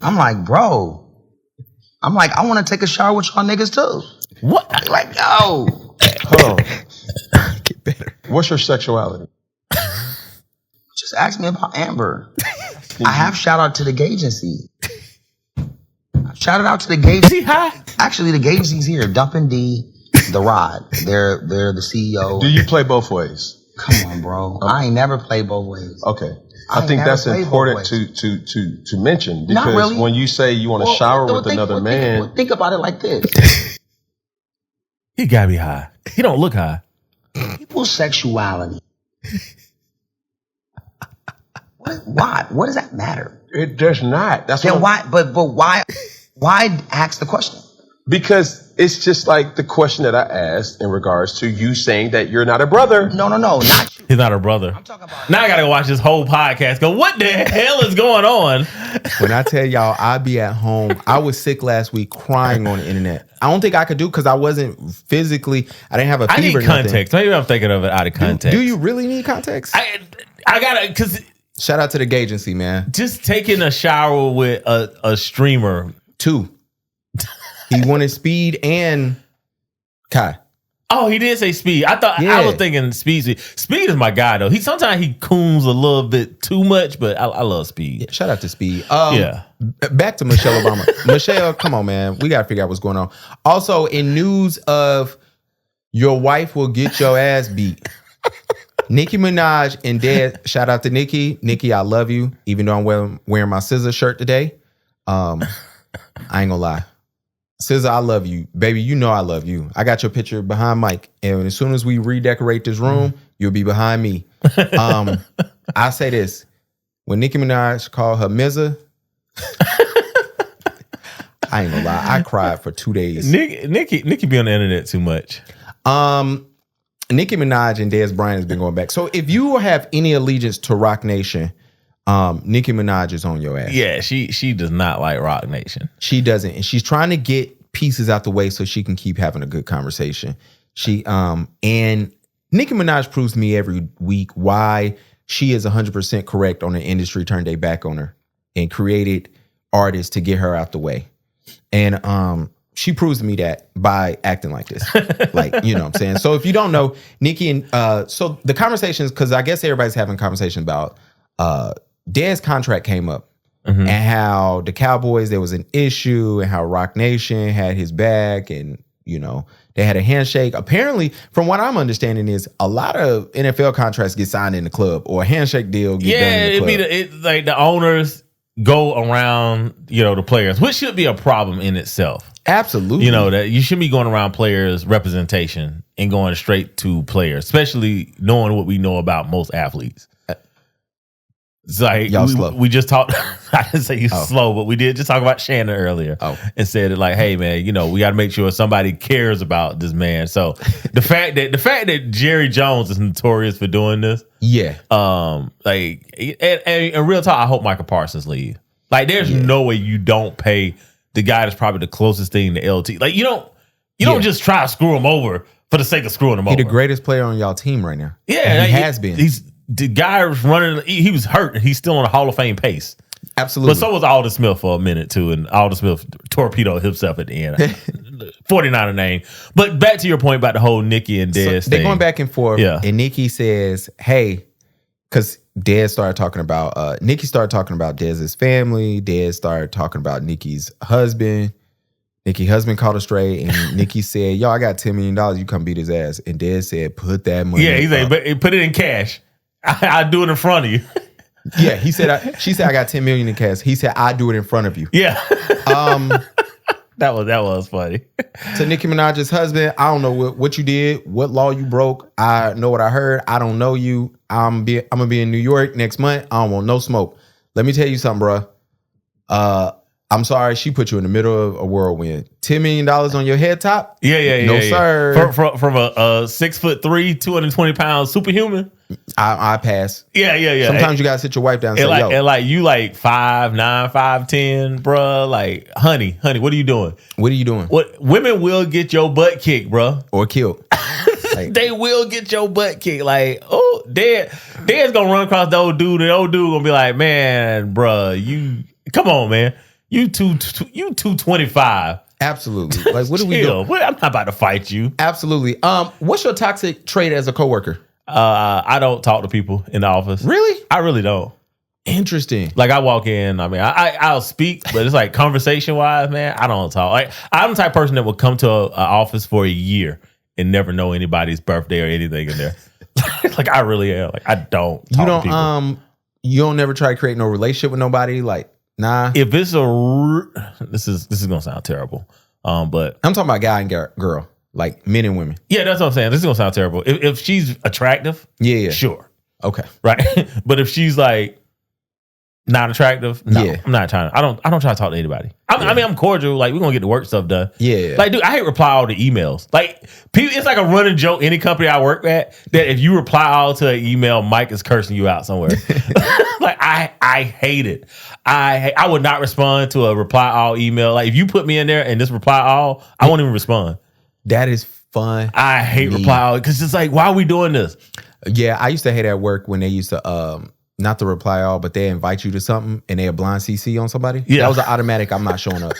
I'm like, bro. I want to take a shower with y'all niggas too. What? Like, yo. Hold on. Get better. What's your sexuality? Just ask me about Amber. I have shout out to the gay agency. Shout out to the gay agency. Is he high? Actually, the gay agency's here. Dumpin' D, The Rod. They're the CEO. Do you play both ways? Come on, bro. I ain't never played both ways. Okay. I think that's important to mention, because really. when you say you want to shower with another man, think about it like this. He gotta be high. He don't look high. People's sexuality. Why? What does that matter? it does not. That's then why? But why? Why ask the question? Because it's just like the question that I asked in regards to you saying that you're not a brother. No, not you. He's not a brother. I'm talking about now I gotta watch this whole podcast. Go, what the hell is going on? When I tell y'all I be at home, I was sick last week crying on the internet. I don't think I could do because I wasn't physically, I didn't have a fever. I need context. Maybe I'm thinking of it out of context. Do you really need context? I gotta, because shout out to the gay agency, man. Just taking a shower with a streamer. 2. He wanted Speed and Kai. Oh, he did say Speed. I thought I was thinking Speed. Speed is my guy though. Sometimes he coons a little bit too much, but I love Speed. Yeah, shout out to Speed. Back to Michelle Obama. Michelle, come on, man. We gotta figure out what's going on. Also, in news of your wife will get your ass beat. Nicki Minaj and Dez. Shout out to Nicki. Nicki, I love you. Even though I'm wearing my scissor shirt today. I ain't gonna lie. SZA, I love you. Baby, you know I love you. I got your picture behind Mike. And as soon as we redecorate this room, you'll be behind me. I say this. When Nicki Minaj called her Mizza, I ain't gonna lie. I cried for 2 days. Nicki be on the internet too much. Nicki Minaj and Dez Bryant has been going back. So if you have any allegiance to Rock Nation, Nicki Minaj is on your ass. Yeah, she does not like Rock Nation. She doesn't, and she's trying to get pieces out the way so she can keep having a good conversation. And Nicki Minaj proves to me every week why she is 100% correct on the industry turned their back on her and created artists to get her out the way. And she proves to me that by acting like this. Like, you know what I'm saying? So if you don't know, Nicki and so the conversations, because I guess everybody's having conversations about Dez's contract came up and how the Cowboys, there was an issue and how Rock Nation had his back and, you know, they had a handshake. Apparently, from what I'm understanding is a lot of NFL contracts get signed in the club or a handshake deal get done in the club. It'd be like the owners go around, you know, the players, which should be a problem in itself. Absolutely. You know, that you shouldn't be going around players' representation and going straight to players, especially knowing what we know about most athletes. It's like we just talked. I didn't say you slow, but we did just talk about Shannon earlier and said it like, hey man, you know, we got to make sure somebody cares about this man. So the fact that Jerry Jones is notorious for doing this, like and real talk, I hope Michael Parsons leave. Like, there's no way you don't pay the guy that's probably the closest thing to LT. Like, you don't just try to screw him over for the sake of screwing him over. He's the greatest player on y'all team right now. Yeah, and he has been. The guy was running. He was hurt, and he's still on a Hall of Fame pace. Absolutely. But so was Alden Smith for a minute too, and Alden Smith torpedoed himself at the end. 49er name. But back to your point about the whole Nicki and Dez thing. They're going back and forth. Yeah. And Nicki says, "Hey," because Dez started talking about Nicki started talking about Dez's family. Dez started talking about Nicki's husband. Nicki's husband called her straight, and Nicki said, "Yo, I got $10 million. You come beat his ass." And Dez said, "Put that money." Yeah, he said, "But put it in cash. I'll do it in front of you." Yeah, he said. She said, "I got $10 million in cash." He said, "I do it in front of you." Yeah, that was funny. To Nicki Minaj's husband, I don't know what you did, what law you broke. I know what I heard. I don't know you. I'm gonna be in New York next month. I don't want no smoke. Let me tell you something, bro. I'm sorry, she put you in the middle of a whirlwind. $10 million on your head top? Yeah. No, sir. From a 6'3", 220 pound superhuman? I pass. Yeah. Sometimes you gotta sit your wife down and say, like, yo. And like you like 5'9", 5'10", bruh. Like, honey, what are you doing? What are you doing? What women will get your butt kicked, bruh. Or killed. Like, they will get your butt kicked. Like, oh, Dad's gonna run across the old dude, and the old dude gonna be like, man, bruh, you come on, man. You 225. Absolutely. Like, what are we doing? I'm not about to fight you. Absolutely. What's your toxic trait as a coworker? I don't talk to people in the office. Really? I really don't. Interesting. Like I walk in, I mean, I'll speak, but it's like conversation wise, man, I don't talk. Like I'm the type of person that would come to an office for a year and never know anybody's birthday or anything in there. Like I really am. Like I don't. Talk You don't to people. You don't never try to create no relationship with nobody. Like nah. If it's this is gonna sound terrible, but I'm talking about guy and girl, like men and women. yeah, that's what I'm saying. This is gonna sound terrible. If she's attractive, Yeah. sure, Okay. right. But if she's like not attractive, no, Yeah. I'm not trying. I don't try to talk to anybody. I mean, I'm cordial. Like we're gonna get the work stuff done. Yeah. Like, dude, I hate reply all the emails. Like, people, it's like a running joke. Any company I work at, that if you reply all to an email, Mike is cursing you out somewhere. Like, I hate it. I would not respond to a reply all email. Like, if you put me in there and just reply all, I won't even respond. That is fun. I hate reply all because it's like, why are we doing this? Yeah, I used to hate at work when they used to not to reply all, but they invite you to something and they a blind CC on somebody. Yeah. That was an automatic. I'm not showing up.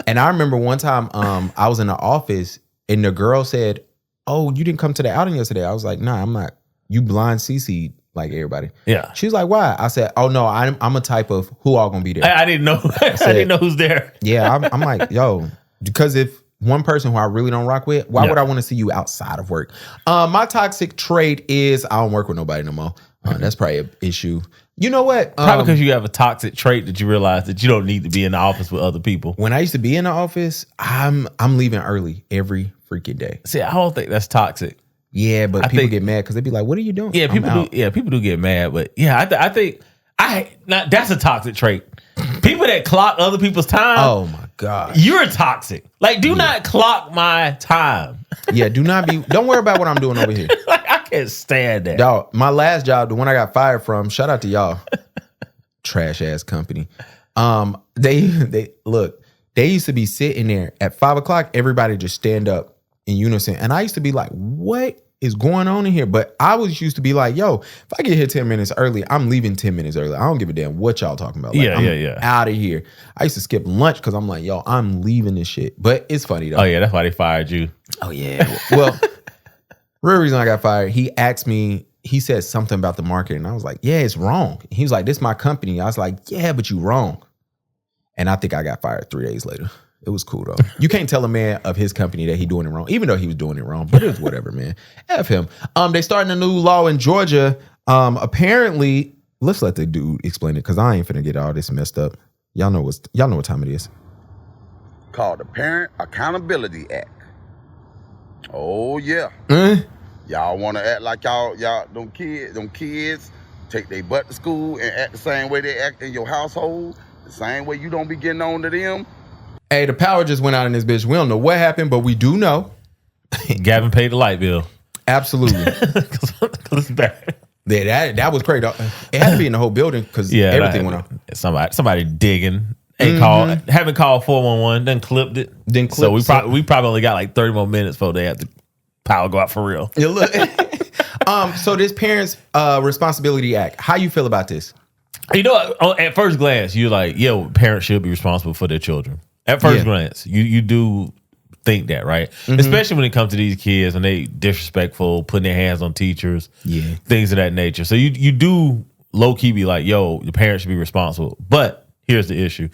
And I remember one time I was in the office and the girl said, "Oh, you didn't come to the outing yesterday." I was like, "Nah, I'm not. You blind CC like everybody." Yeah. She was like, "Why?" I said, "Oh no, I'm a type of who all gonna be there." I didn't know. I didn't know who's there. Yeah, I'm like, yo, because if one person who I really don't rock with, why would I want to see you outside of work? My toxic trait is I don't work with nobody no more. That's probably an issue. You know what? Probably because you have a toxic trait that you realize that you don't need to be in the office with other people. When I used to be in the office, I'm leaving early every freaking day. See, I don't think that's toxic. Yeah, but people get mad because they be like, "What are you doing?" Yeah, people do. Yeah, people do get mad, but yeah, I think that's a toxic trait. People that clock other people's time. Oh my god, you're toxic. Like, do not clock my time. Yeah, do not be. Don't worry about what I'm doing over here. Like, I can't stand that. Y'all, my last job, the one I got fired from. Shout out to y'all, trash ass company. They look. They used to be sitting there at 5:00. Everybody just stand up in unison, and I used to be like, "What is going on in here?" But I was used to be like, "Yo, if I get here 10 minutes early, I'm leaving 10 minutes early. I don't give a damn what y'all talking about. Like, Yeah. Out of here." I used to skip lunch because I'm like, "Yo, I'm leaving this shit." But it's funny though. Oh yeah, that's why they fired you. Oh yeah. Well, real reason I got fired. He asked me. He said something about the market, and I was like, "Yeah, it's wrong." He was like, "This is my company." I was like, "Yeah, but you wrong." And I think I got fired 3 days later. It was cool though. You can't tell a man of his company that he doing it wrong, even though he was doing it wrong. But it was whatever, man. F him. They starting a new law in Georgia. Apparently, let's let the dude explain it because I ain't finna get all this messed up. Y'all know what time it is. Called the Parent Accountability Act. Oh yeah. Y'all want to act like y'all them kids take their butt to school and act the same way they act in your household, the same way you don't be getting on to them. Hey, the power just went out in this bitch. We don't know what happened, but we do know. Gavin paid the light bill. Absolutely. Because it's bad. Yeah, that was crazy. It had to be in the whole building because everything went off. Somebody digging. Haven't called 411, then clipped it. So we probably only got like 30 more minutes before they have the power go out for real. Yeah, look. So this Parents Responsibility Act, how you feel about this? You know, at first glance, you're like, yo, parents should be responsible for their children. At first glance, you do think that, right? Mm-hmm. Especially when it comes to these kids and they disrespectful, putting their hands on teachers, things of that nature. So you do low key be like, yo, the parents should be responsible. But here's the issue.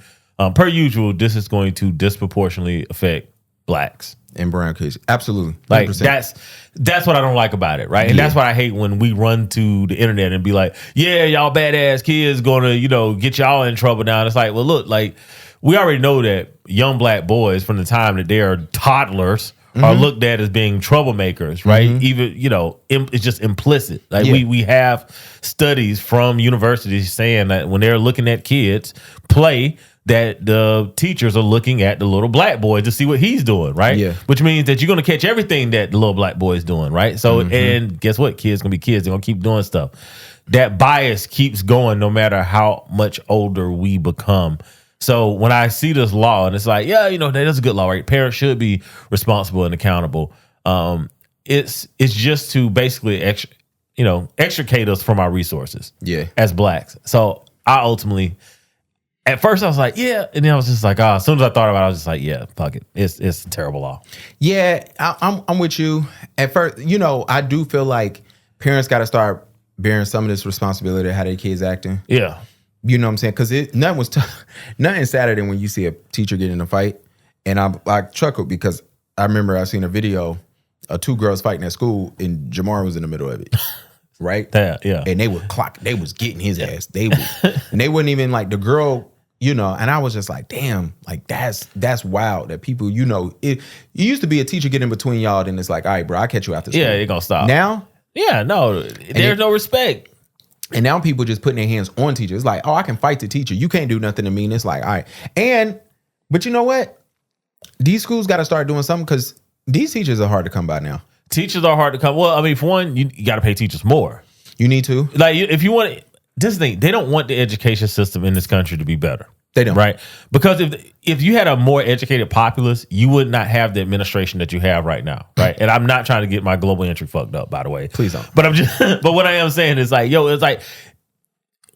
Per usual, this is going to disproportionately affect blacks and brown kids. Absolutely. 100%. Like that's what I don't like about it, right? And that's what I hate when we run to the internet and be like, yeah, y'all badass kids gonna, get y'all in trouble now. And it's like, well, look, like we already know that young black boys from the time that they are toddlers are looked at as being troublemakers, right? Even, it's just implicit. Like we have studies from universities saying that when they're looking at kids play, that the teachers are looking at the little black boy to see what he's doing, right? Yeah. Which means that you're going to catch everything that the little black boy is doing, right? So, and guess what? Kids going to be kids. They're going to keep doing stuff. That bias keeps going no matter how much older we become. So when I see this law and it's like, that's a good law, right? Parents should be responsible and accountable. It's just to basically extricate us from our resources as blacks. So I ultimately... At first, I was like, yeah. And then I was just like, as soon as I thought about it, I was just like, yeah, fuck it. It's a terrible law. Yeah, I'm with you. At first, I do feel like parents got to start bearing some of this responsibility of how their kids acting. Yeah. You know what I'm saying? Because nothing Saturday when you see a teacher get in a fight. And I chuckled because I remember I seen a video of two girls fighting at school and Jamar was in the middle of it. Right? Yeah. And they was getting his ass. And they wouldn't even like the girl, and I was just like, damn, like that's wild that people, it used to be a teacher get in between y'all, then it's like, all right, bro, I'll catch you after school. Yeah, you're gonna stop. Now? Yeah, no, there's no respect. And now people just putting their hands on teachers. It's like, oh, I can fight the teacher. You can't do nothing to me. And it's like, all right. But you know what? These schools got to start doing something because these teachers are hard to come by now. Teachers are hard to come. Well, I mean, for one, you got to pay teachers more. You need to. Like, if you want this thing, they don't want the education system in this country to be better. They don't. Right? Because if you had a more educated populace, you would not have the administration that you have right now. Right? And I'm not trying to get my global entry fucked up, by the way. Please don't. But but what I am saying is like, it's like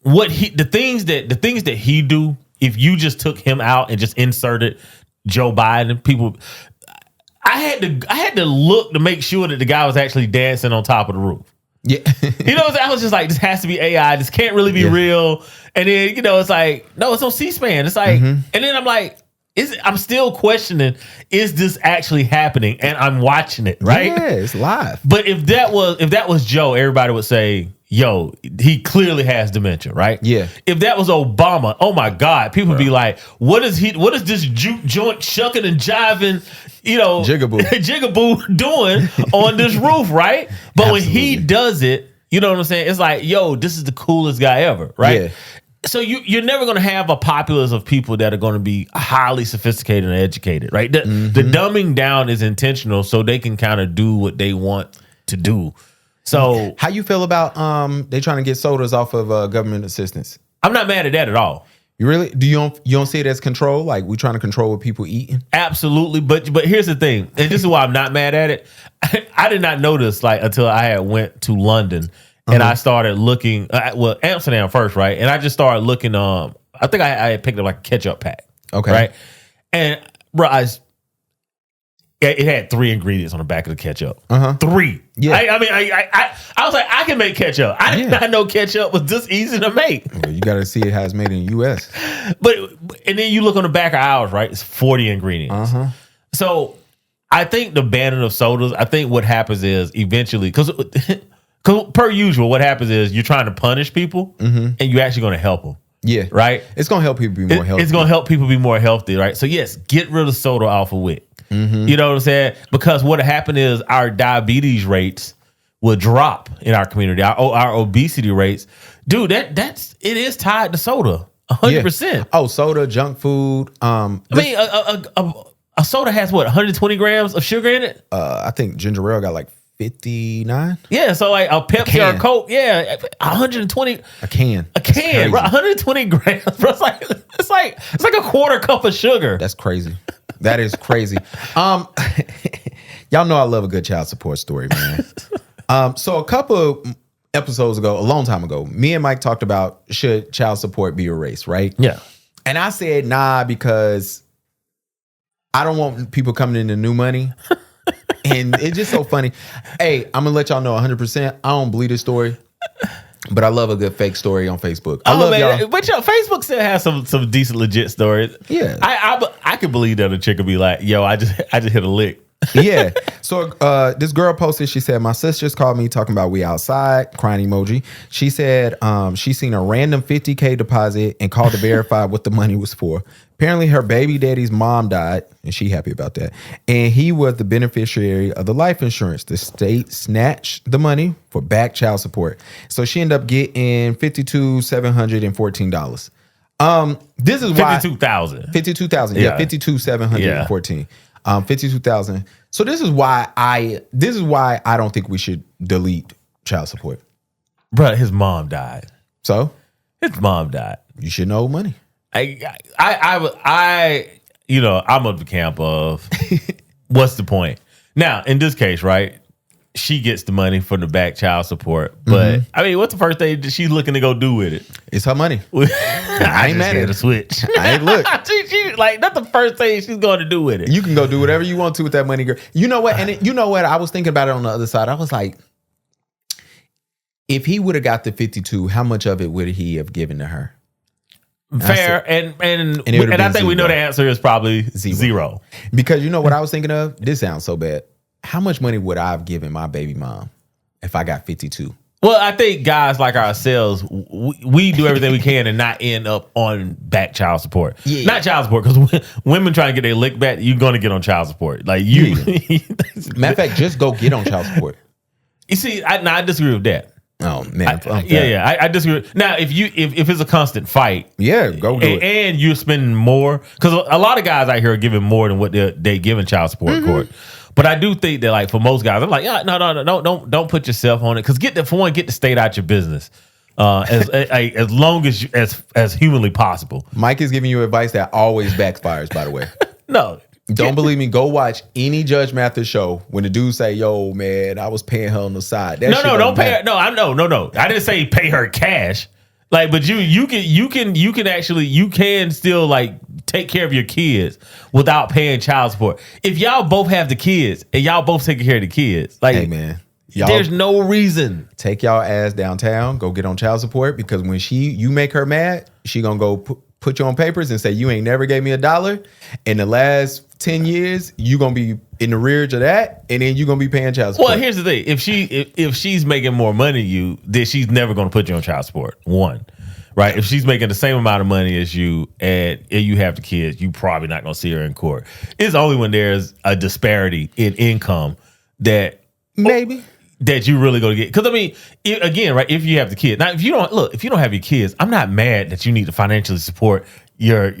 the things that he do, if you just took him out and just inserted Joe Biden, people, I had to look to make sure that the guy was actually dancing on top of the roof. Yeah. I was just like, this has to be AI. This can't really be real. And then, it's like, no, it's on C-SPAN. It's like, and then I'm like, I'm still questioning, is this actually happening? And I'm watching it, right? Yeah, it's live. But if that was Joe, everybody would say, yo, he clearly has dementia, right? Yeah. If that was Obama, oh my God, people would be like, what is this juke joint shucking and jiving, jigaboo doing on this roof, right? But when he does it, you know what I'm saying? It's like, yo, this is the coolest guy ever, right? Yeah. So you're never going to have a populace of people that are going to be highly sophisticated and educated, right? The dumbing down is intentional so they can kind of do what they want to do. So how you feel about they trying to get sodas off of government assistance? I'm not mad at that at all. You really you don't see it as control? Like we trying to control what people eating? Absolutely, but here's the thing, and this is why I'm not mad at it. I did not notice until I had went to London and I started looking. Amsterdam first, right? And I just started looking. I think I had picked up like a ketchup pack. Okay, right? And bro, it had 3 ingredients on the back of the ketchup. 3. Yeah. I was like, I can make ketchup. I did not know ketchup was this easy to make. Well, you got to see how it's made in the U.S. And then you look on the back of ours, right? It's 40 ingredients. So I think the banning of sodas, I think what happens is eventually, because per usual, what happens is you're trying to punish people and you're actually going to help them. Yeah. Right? It's going to help people be more healthy. It's going to help people be more healthy, right? So yes, get rid of soda off of WIC. You know what I'm saying? Because what happened is our diabetes rates will drop in our community. Our obesity rates, dude. It is tied to soda, 100%. Yeah. Oh, soda, junk food. I mean, a soda has what 120 grams of sugar in it. I think ginger ale got like 59. Yeah, so like a Pepsi or a Coke, 120. A can, bro, 120 grams. Bro, it's like a quarter cup of sugar. That's crazy. That is crazy. Y'all know I love a good child support story, man. So a couple of episodes ago, a long time ago, me and Mike talked about should child support be erased, right? Yeah. And I said nah because I don't want people coming into new money. And it's just so funny. Hey, I'm gonna let y'all know 100%. I don't believe this story, but I love a good fake story on Facebook. I love y'all. But Facebook still has some decent legit stories. Yeah, I could believe that a chick would be like, "Yo, I just hit a lick." Yeah. So this girl posted, she said, my sisters called me talking about we outside, crying emoji. She said she seen a random $50K deposit and called to verify what the money was for. Apparently her baby daddy's mom died, and she happy about that. And he was the beneficiary of the life insurance. The state snatched the money for back child support. So she ended up getting $52,714. This is why $52,000. Yeah, $52,714. 52,000. So this is why I don't think we should delete child support. Bro, his mom died. So his mom died. You should know money. I'm of the camp of what's the point? Now, in this case, right? She gets the money for the back child support, but I mean, what's the first thing she's looking to go do with it? It's her money. I ain't mad at a switch. I ain't look. She like that's the first thing she's going to do with it. You can go do whatever you want to with that money, girl. You know what? And you know what? I was thinking about it on the other side. I was like, If he would have got the 52, how much of it would he have given to her? Fair, and I think we know the answer is probably zero. Because you know what I was thinking of? This sounds so bad. How much money would I have given my baby mom if I got 52? Well, I think guys like ourselves, we do everything we can and not end up on back child support. Yeah. Not child support, because women trying to get their lick back, you're going to get on child support. Like you. Matter of fact, just go get on child support. You see, I disagree with that. Oh man, I disagree. Now, if it's a constant fight, go do it. And you're spending more, because a lot of guys out here are giving more than what they give in child support court. But I do think that, like, for most guys, I'm like, no, don't put yourself on it, because get the state out your business as long as humanly possible. Mike is giving you advice that always backfires. By the way, no. Don't believe me? Go watch any Judge Mathers show when the dude say, "Yo, man, I was paying her on the side." Don't pay her. No, I didn't say pay her cash. Like, but you can still like take care of your kids without paying child support. If y'all both have the kids and y'all both taking care of the kids, like, hey man, there's no reason. Take y'all ass downtown, go get on child support, because when you make her mad, she gonna go put you on papers and say you ain't never gave me $1. In the last 10 years, you gonna be in the rearage of that, and then you gonna be paying child support. Well, here's the thing: if she's making more money than you, then she's never gonna put you on child support. One, right? If she's making the same amount of money as you and you have the kids, you probably not gonna see her in court. It's only when there's a disparity in income that maybe that you really gonna get. Because I mean, again, right? If you have the kids, now if you don't have your kids, I'm not mad that you need to financially support your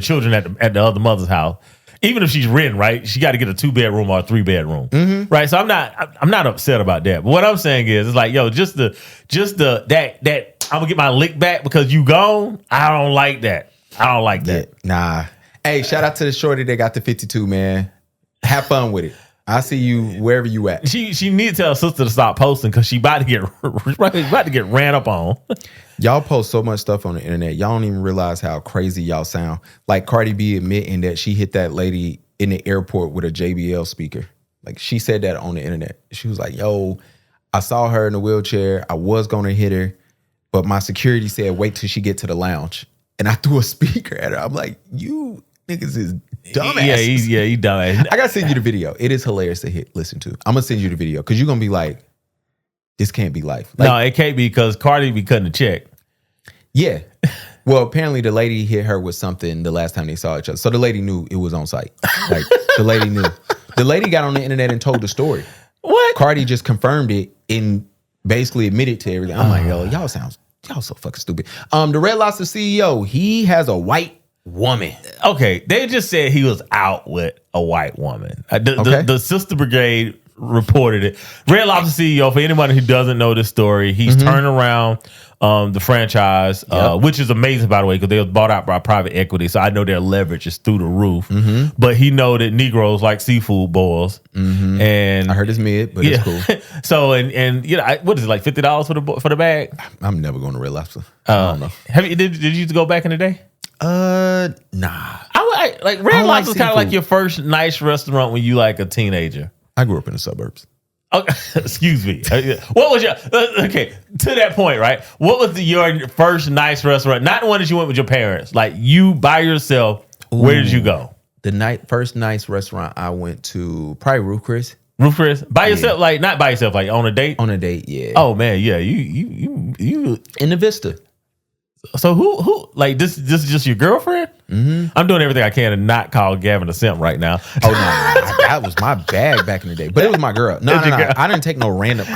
children at the other mother's house. Even if she's renting, right? She got to get a 2-bedroom or a 3-bedroom, right? So I'm not upset about that. But what I'm saying is, it's like, yo, just that I'm gonna get my lick back because you gone. I don't like that. Yeah, nah. Hey, shout out to the shorty that got the 52, man. Have fun with it. I see you wherever you at. She need to tell her sister to stop posting, because she about to get ran up on. Y'all post so much stuff on the internet. Y'all don't even realize how crazy y'all sound. Like Cardi B admitting that she hit that lady in the airport with a JBL speaker. Like, she said that on the internet. She was like, yo, I saw her in the wheelchair. I was going to hit her, but my security said, wait till she get to the lounge. And I threw a speaker at her. I'm like, you niggas is dumbass. Yeah, he dumbass. I got to send you the video. It is hilarious to listen to. I'm going to send you the video, because you're going to be like, this can't be life. Like, no, it can't be, because Cardi be cutting the check. Yeah. Well, apparently the lady hit her with something the last time they saw each other. So the lady knew it was on site. Like, the lady knew. The lady got on the internet and told the story. What? Cardi just confirmed it and basically admitted to everything. I'm like, yo, y'all so fucking stupid. The Red Lobster CEO, he has a white woman. Okay, they just said he was out with a white woman. The Sister Brigade reported it. Red Lobster CEO, for anyone who doesn't know this story, he's turned around the franchise, which is amazing, by the way, because they was bought out by private equity. So I know their leverage is through the roof. But he know that Negroes like seafood boils. And I heard it's mid, but it's cool. So and you know, what is it, like $50 for the bag? I'm never going to Red Lobster. I don't know. Did you go back in the day? Nah. Like Red Lobster is kind of like your first nice restaurant when you like a teenager. I grew up in the suburbs. Okay, excuse me. What was your okay? To that point, right? What was your first nice restaurant? Not the one that you went with your parents. Like, you by yourself. Where did you go? The first nice restaurant I went to, probably Ruth Chris. Ruth Chris by yourself, like not by yourself, like on a date. On a date, yeah. Oh man, yeah. You in the Vista. So who like this is just your girlfriend? I'm doing everything I can to not call Gavin a simp right now. Oh no, that was my bag back in the day. But it was my girl. No. I didn't take no random.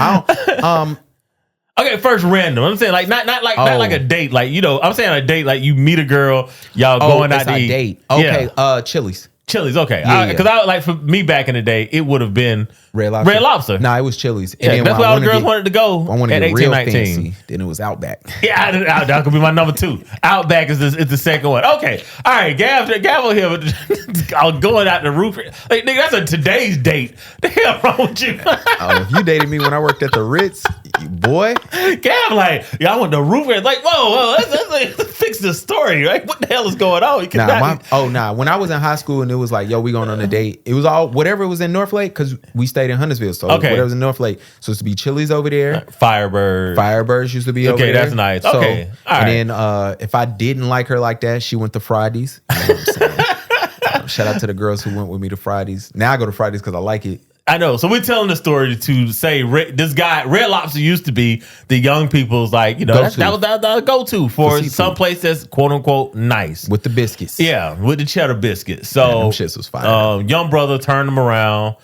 Okay, first random. I'm saying like not like a date. Like, you know, I'm saying a date like you meet a girl, y'all going out to eat. Date. Okay, yeah. Chili's, okay. Yeah, because I like, for me back in the day, it would have been Red Lobster. Nah, it was Chili's. Yeah, and that's where all the girls wanted to go. I wanted at to get 18, real 19. fancy. Then it was Outback. Yeah, that could be my number 2. Outback is the second one. Okay, all right, Gav here going out the roof. Like, nigga, that's a today's date. The hell wrong with you? If you dated me when I worked at the Ritz, boy. Gav like, yeah, I want the roof. Like, whoa, let's fix the story. Right? What the hell is going on? When I was in high school and it was like, yo, we going on a date. It was all whatever was in North Lake, because we stayed stayed in Huntersville. So Okay. whatever's in North Lake. So it's to be Chili's over there. Firebirds used to be over there. Okay, that's nice. So, Okay. All right. and then if I didn't like her like that, she went to Fridays. You know what I'm saying? Shout out to the girls who went with me to Fridays. Now I go to Fridays because I like it. I know. So we're telling the story to say this guy, Red Lobster used to be the young people's that was the go-to for some place that's quote unquote nice. With the biscuits. Yeah, with the cheddar biscuits. So them shits was fire. Young brother turned them around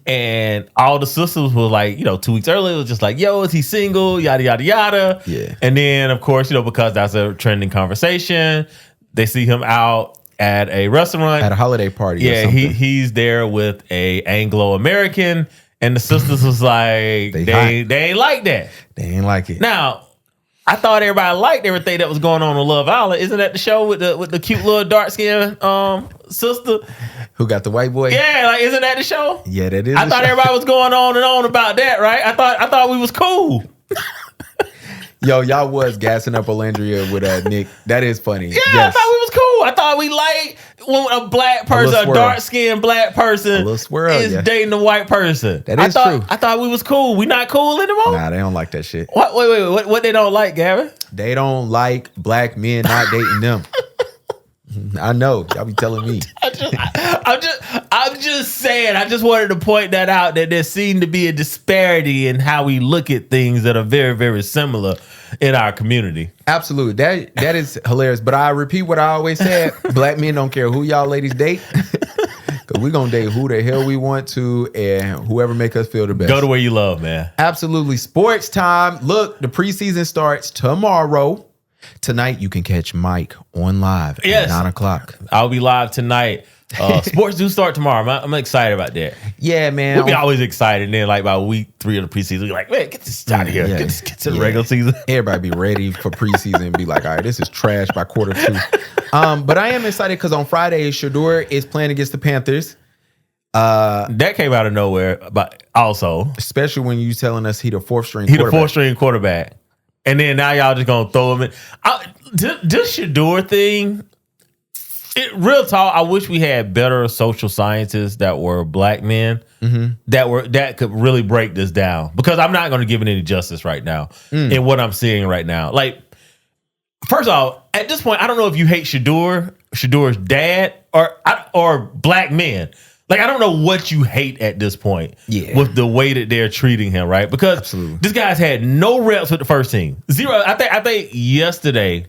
and all the sisters were like, 2 weeks earlier, it was just like, yo, is he single? Yada, yada, yada. Yeah. And then, of course, because that's a trending conversation, they see him out at a restaurant, at a holiday party. Yeah, he's there with a Anglo-American, and the sisters was like, they ain't like that. They ain't like it. Now, I thought everybody liked everything that was going on Love Island. Isn't that the show with the cute little dark skinned sister who got the white boy? Yeah, isn't that the show? Yeah, that is. I thought everybody was going on and on about that, right? I thought we was cool. Yo, y'all was gassing up Olandria with Nick. That is funny. Yeah, yes. I thought we was cool. I thought we liked when a black person, a dark-skinned black person is dating a white person. That is true. I thought we was cool. We not cool anymore? Nah, they don't like that shit. Wait. What they don't like, Gavin? They don't like black men not dating them. I know. Y'all be telling me. I'm just saying. I just wanted to point that out, that there seemed to be a disparity in how we look at things that are very, very similar in our community. Absolutely. That is hilarious. But I repeat what I always said. Black men don't care who y'all ladies date. Because we're going to date who the hell we want to and whoever make us feel the best. Go to where you love, man. Absolutely. Sports time. Look, the preseason starts tomorrow. Tonight, you can catch Mike on live at 9 o'clock. I'll be live tonight. Sports do start tomorrow. I'm excited about that. Yeah, man. We'll be always excited. And then, by week 3 of the preseason, we're like, man, get this out of here. Yeah. Get to the regular season. Everybody be ready for preseason and be like, all right, this is trash by quarter 2. But I am excited because on Friday, Shador is playing against the Panthers. That came out of nowhere, but also. Especially when you telling us he the 4th string quarterback. He the 4th string quarterback. And then now y'all just gonna throw him in. This Shador thing, real talk, I wish we had better social scientists that were black men that could really break this down. Because I'm not gonna give it any justice right now in what I'm seeing right now. First off, at this point, I don't know if you hate Shador's dad, or black men. I don't know what you hate at this point with the way that they're treating him, right? Because this guy's had no reps with the first team. 0. I think yesterday,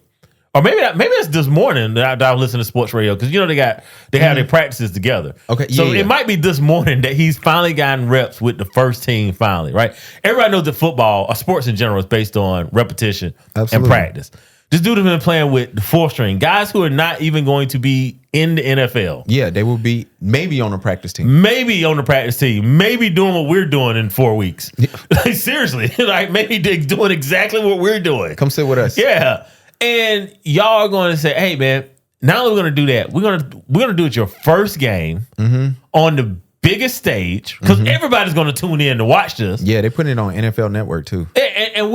or maybe it's this morning that I was listening to sports radio, because they have their practices together. Okay, so it might be this morning that he's finally gotten reps with the first team finally, right? Everybody knows that football or sports in general is based on repetition and practice. This dude has been playing with the 4th string guys who are not even going to be in the NFL. Yeah, they will be maybe on the practice team. Maybe on the practice team. Maybe doing what we're doing in 4 weeks. Seriously, maybe they're doing exactly what we're doing. Come sit with us. Yeah, and y'all are going to say, "Hey, man, now we're going to do that. We're gonna do it your first game on the biggest stage, because everybody's going to tune in to watch this." Yeah, they put it on NFL Network too. And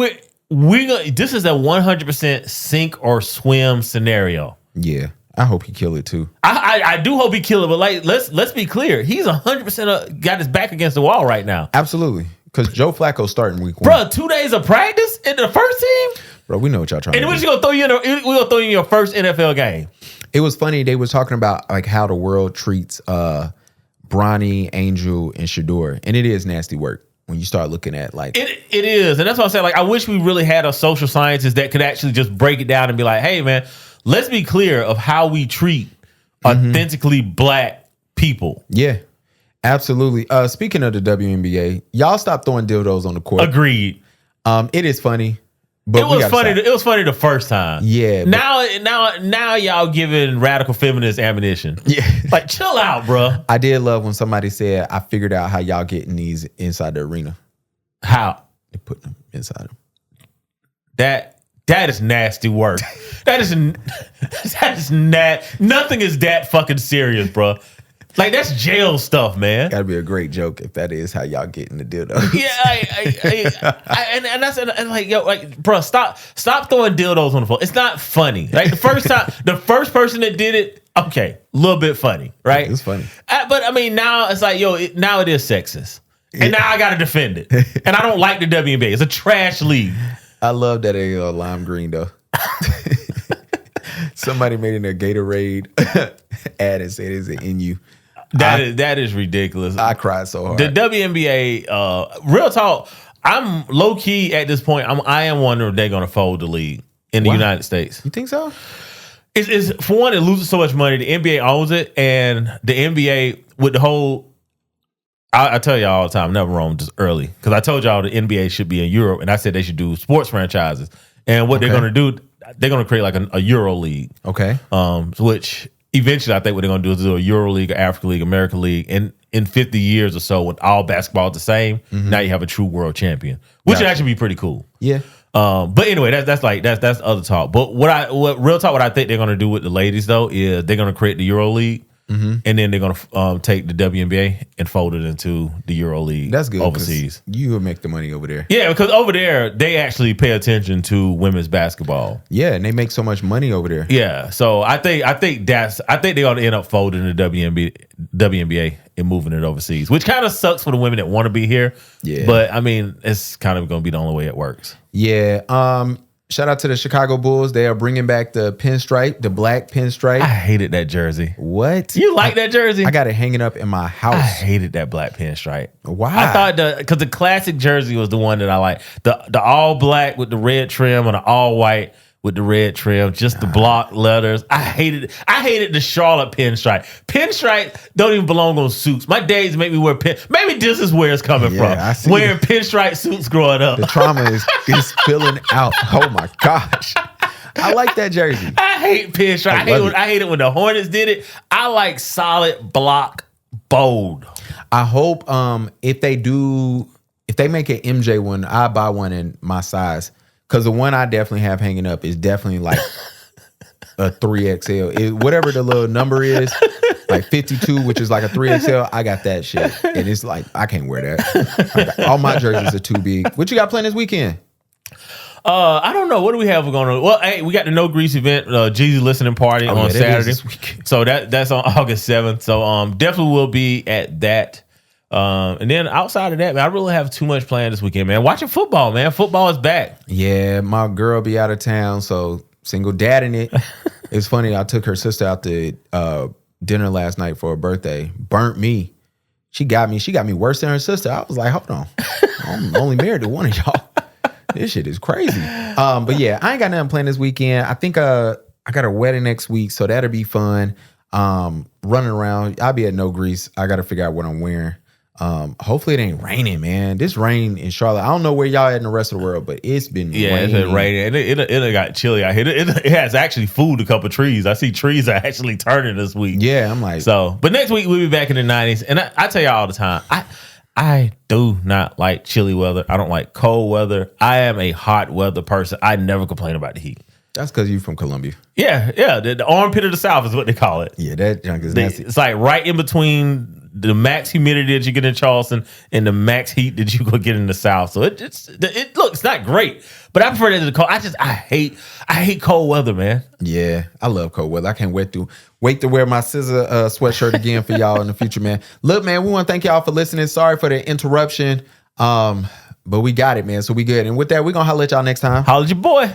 this is a 100% sink or swim scenario. Yeah, I hope he kill it too. I do hope he kill it, but let's be clear. He's 100% got his back against the wall right now. Absolutely, because Joe Flacco's starting week 1. Bro, 2 days of practice in the first team. Bro, we know what y'all trying to do. And we're gonna throw you in. We're gonna throw you in your first NFL game. It was funny. They was talking about how the world treats Bronny, Angel, and Shador, and it is nasty work. When you start looking at it is, and that's what I'm saying. I wish we really had a social scientist that could actually just break it down and be like, "Hey, man, let's be clear of how we treat authentically black people." Yeah, absolutely. Speaking of the WNBA, y'all stop throwing dildos on the court. Agreed. It is funny, but it was funny. It was funny the first time. Yeah. Now y'all giving radical feminist ammunition. Yeah. Chill out, bro. I did love when somebody said, "I figured out how y'all getting these inside the arena." How? They put them inside them. That is nasty work. that is nothing is that fucking serious, bro. That's jail stuff, man. Gotta be a great joke if that is how y'all getting the dildos. Yeah, and that's bro, stop throwing dildos on the floor. It's not funny. The first person that did it, okay, a little bit funny, right? It's funny. But I mean, now it's now it is sexist. And now I got to defend it. And I don't like the WNBA. It's a trash league. I love that lime green though. Somebody made it in a Gatorade ad and said it's an NU. That is ridiculous. I cried so hard. The WNBA, real talk, I'm low key at this point. I am wondering if they're going to fold the league in the United States. You think so? It's for one, it loses so much money. The NBA owns it, and the NBA with the whole. I tell y'all all the time, never wrong, just early, because I told y'all the NBA should be in Europe, and I said they should do sports franchises. And what they're going to do, they're going to create like a Euro League. Okay. Which eventually I think what they're going to do is do a Euro League, African League, American League, and in 50 years or so, when all basketball is the same, now you have a true world champion, which would actually be pretty cool. Yeah. But anyway, that's other talk. But what I think they're going to do with the ladies though is they're going to create the Euro League. And then they're going to take the WNBA and fold it into the Euro League. That's good. Overseas. You will make the money over there. Yeah, because over there, they actually pay attention to women's basketball. Yeah, and they make so much money over there. Yeah, so I think they're going to end up folding the WNBA and moving it overseas, which kind of sucks for the women that want to be here. Yeah. But, I mean, it's kind of going to be the only way it works. Yeah. Shout out to the Chicago Bulls. They are bringing back the pinstripe, the black pinstripe. I hated that jersey. What? You like that jersey? I got it hanging up in my house. I hated that black pinstripe. Why? I thought because the classic jersey was the one that I like. The all black with the red trim and the all white with the red trim, just the block letters. I hated the Charlotte pinstripe. Pinstripe don't even belong on suits. My days make me wear Maybe this is where it's coming from. Wearing pinstripe suits growing up. The trauma is spilling out. Oh my gosh. I like that jersey. I hate pinstripe. I hate it when the Hornets did it. I like solid block bold. I hope if they make an MJ one, I buy one in my size. Because the one I definitely have hanging up is definitely like a 3XL. Whatever the little number is, like 52, which is like a 3XL, I got that shit. And it's like, I can't wear that. All my jerseys are too big. What you got playing this weekend? I don't know. What do we have going on? Well, hey, we got the No Grease event, Jeezy listening party on Saturday. So that's on August 7th. So definitely will be at that. And then outside of that, man, I really have too much planned this weekend, man. Watching football, man. Football is back. Yeah, my girl be out of town, so single dad in it. It's funny, I took her sister out to dinner last night for her birthday. Burnt me. She got me worse than her sister. I was like, hold on. I'm only married to one of y'all. This shit is crazy. But yeah, I ain't got nothing planned this weekend. I think I got a wedding next week, so that'll be fun. Running around. I'll be at No Grease. I gotta figure out what I'm wearing. Hopefully it ain't raining, man. This rain in Charlotte, I don't know where y'all at in the rest of the world, but it's been raining. It's been raining. It got chilly out here. It has actually fooled a couple trees. I see trees are actually turning this week. Yeah, I'm like, but next week we'll be back in the 90s. And I tell y'all all the time, I do not like chilly weather. I don't like cold weather. I am a hot weather person. I never complain about the heat. That's because you from Columbia. Yeah. The armpit of the South is what they call it. Yeah, that junk is nasty. It's like right in between the max humidity that you get in Charleston and the max heat that you go get in the South. So it's not great, but I prefer that to the cold. I hate cold weather, man. Yeah, I love cold weather. I can't wait to wear my scissor sweatshirt again for y'all in the future, man. Look, man, we want to thank y'all for listening. Sorry for the interruption, but we got it, man. So we good. And with that, we're gonna holler at y'all next time. Holler at your boy.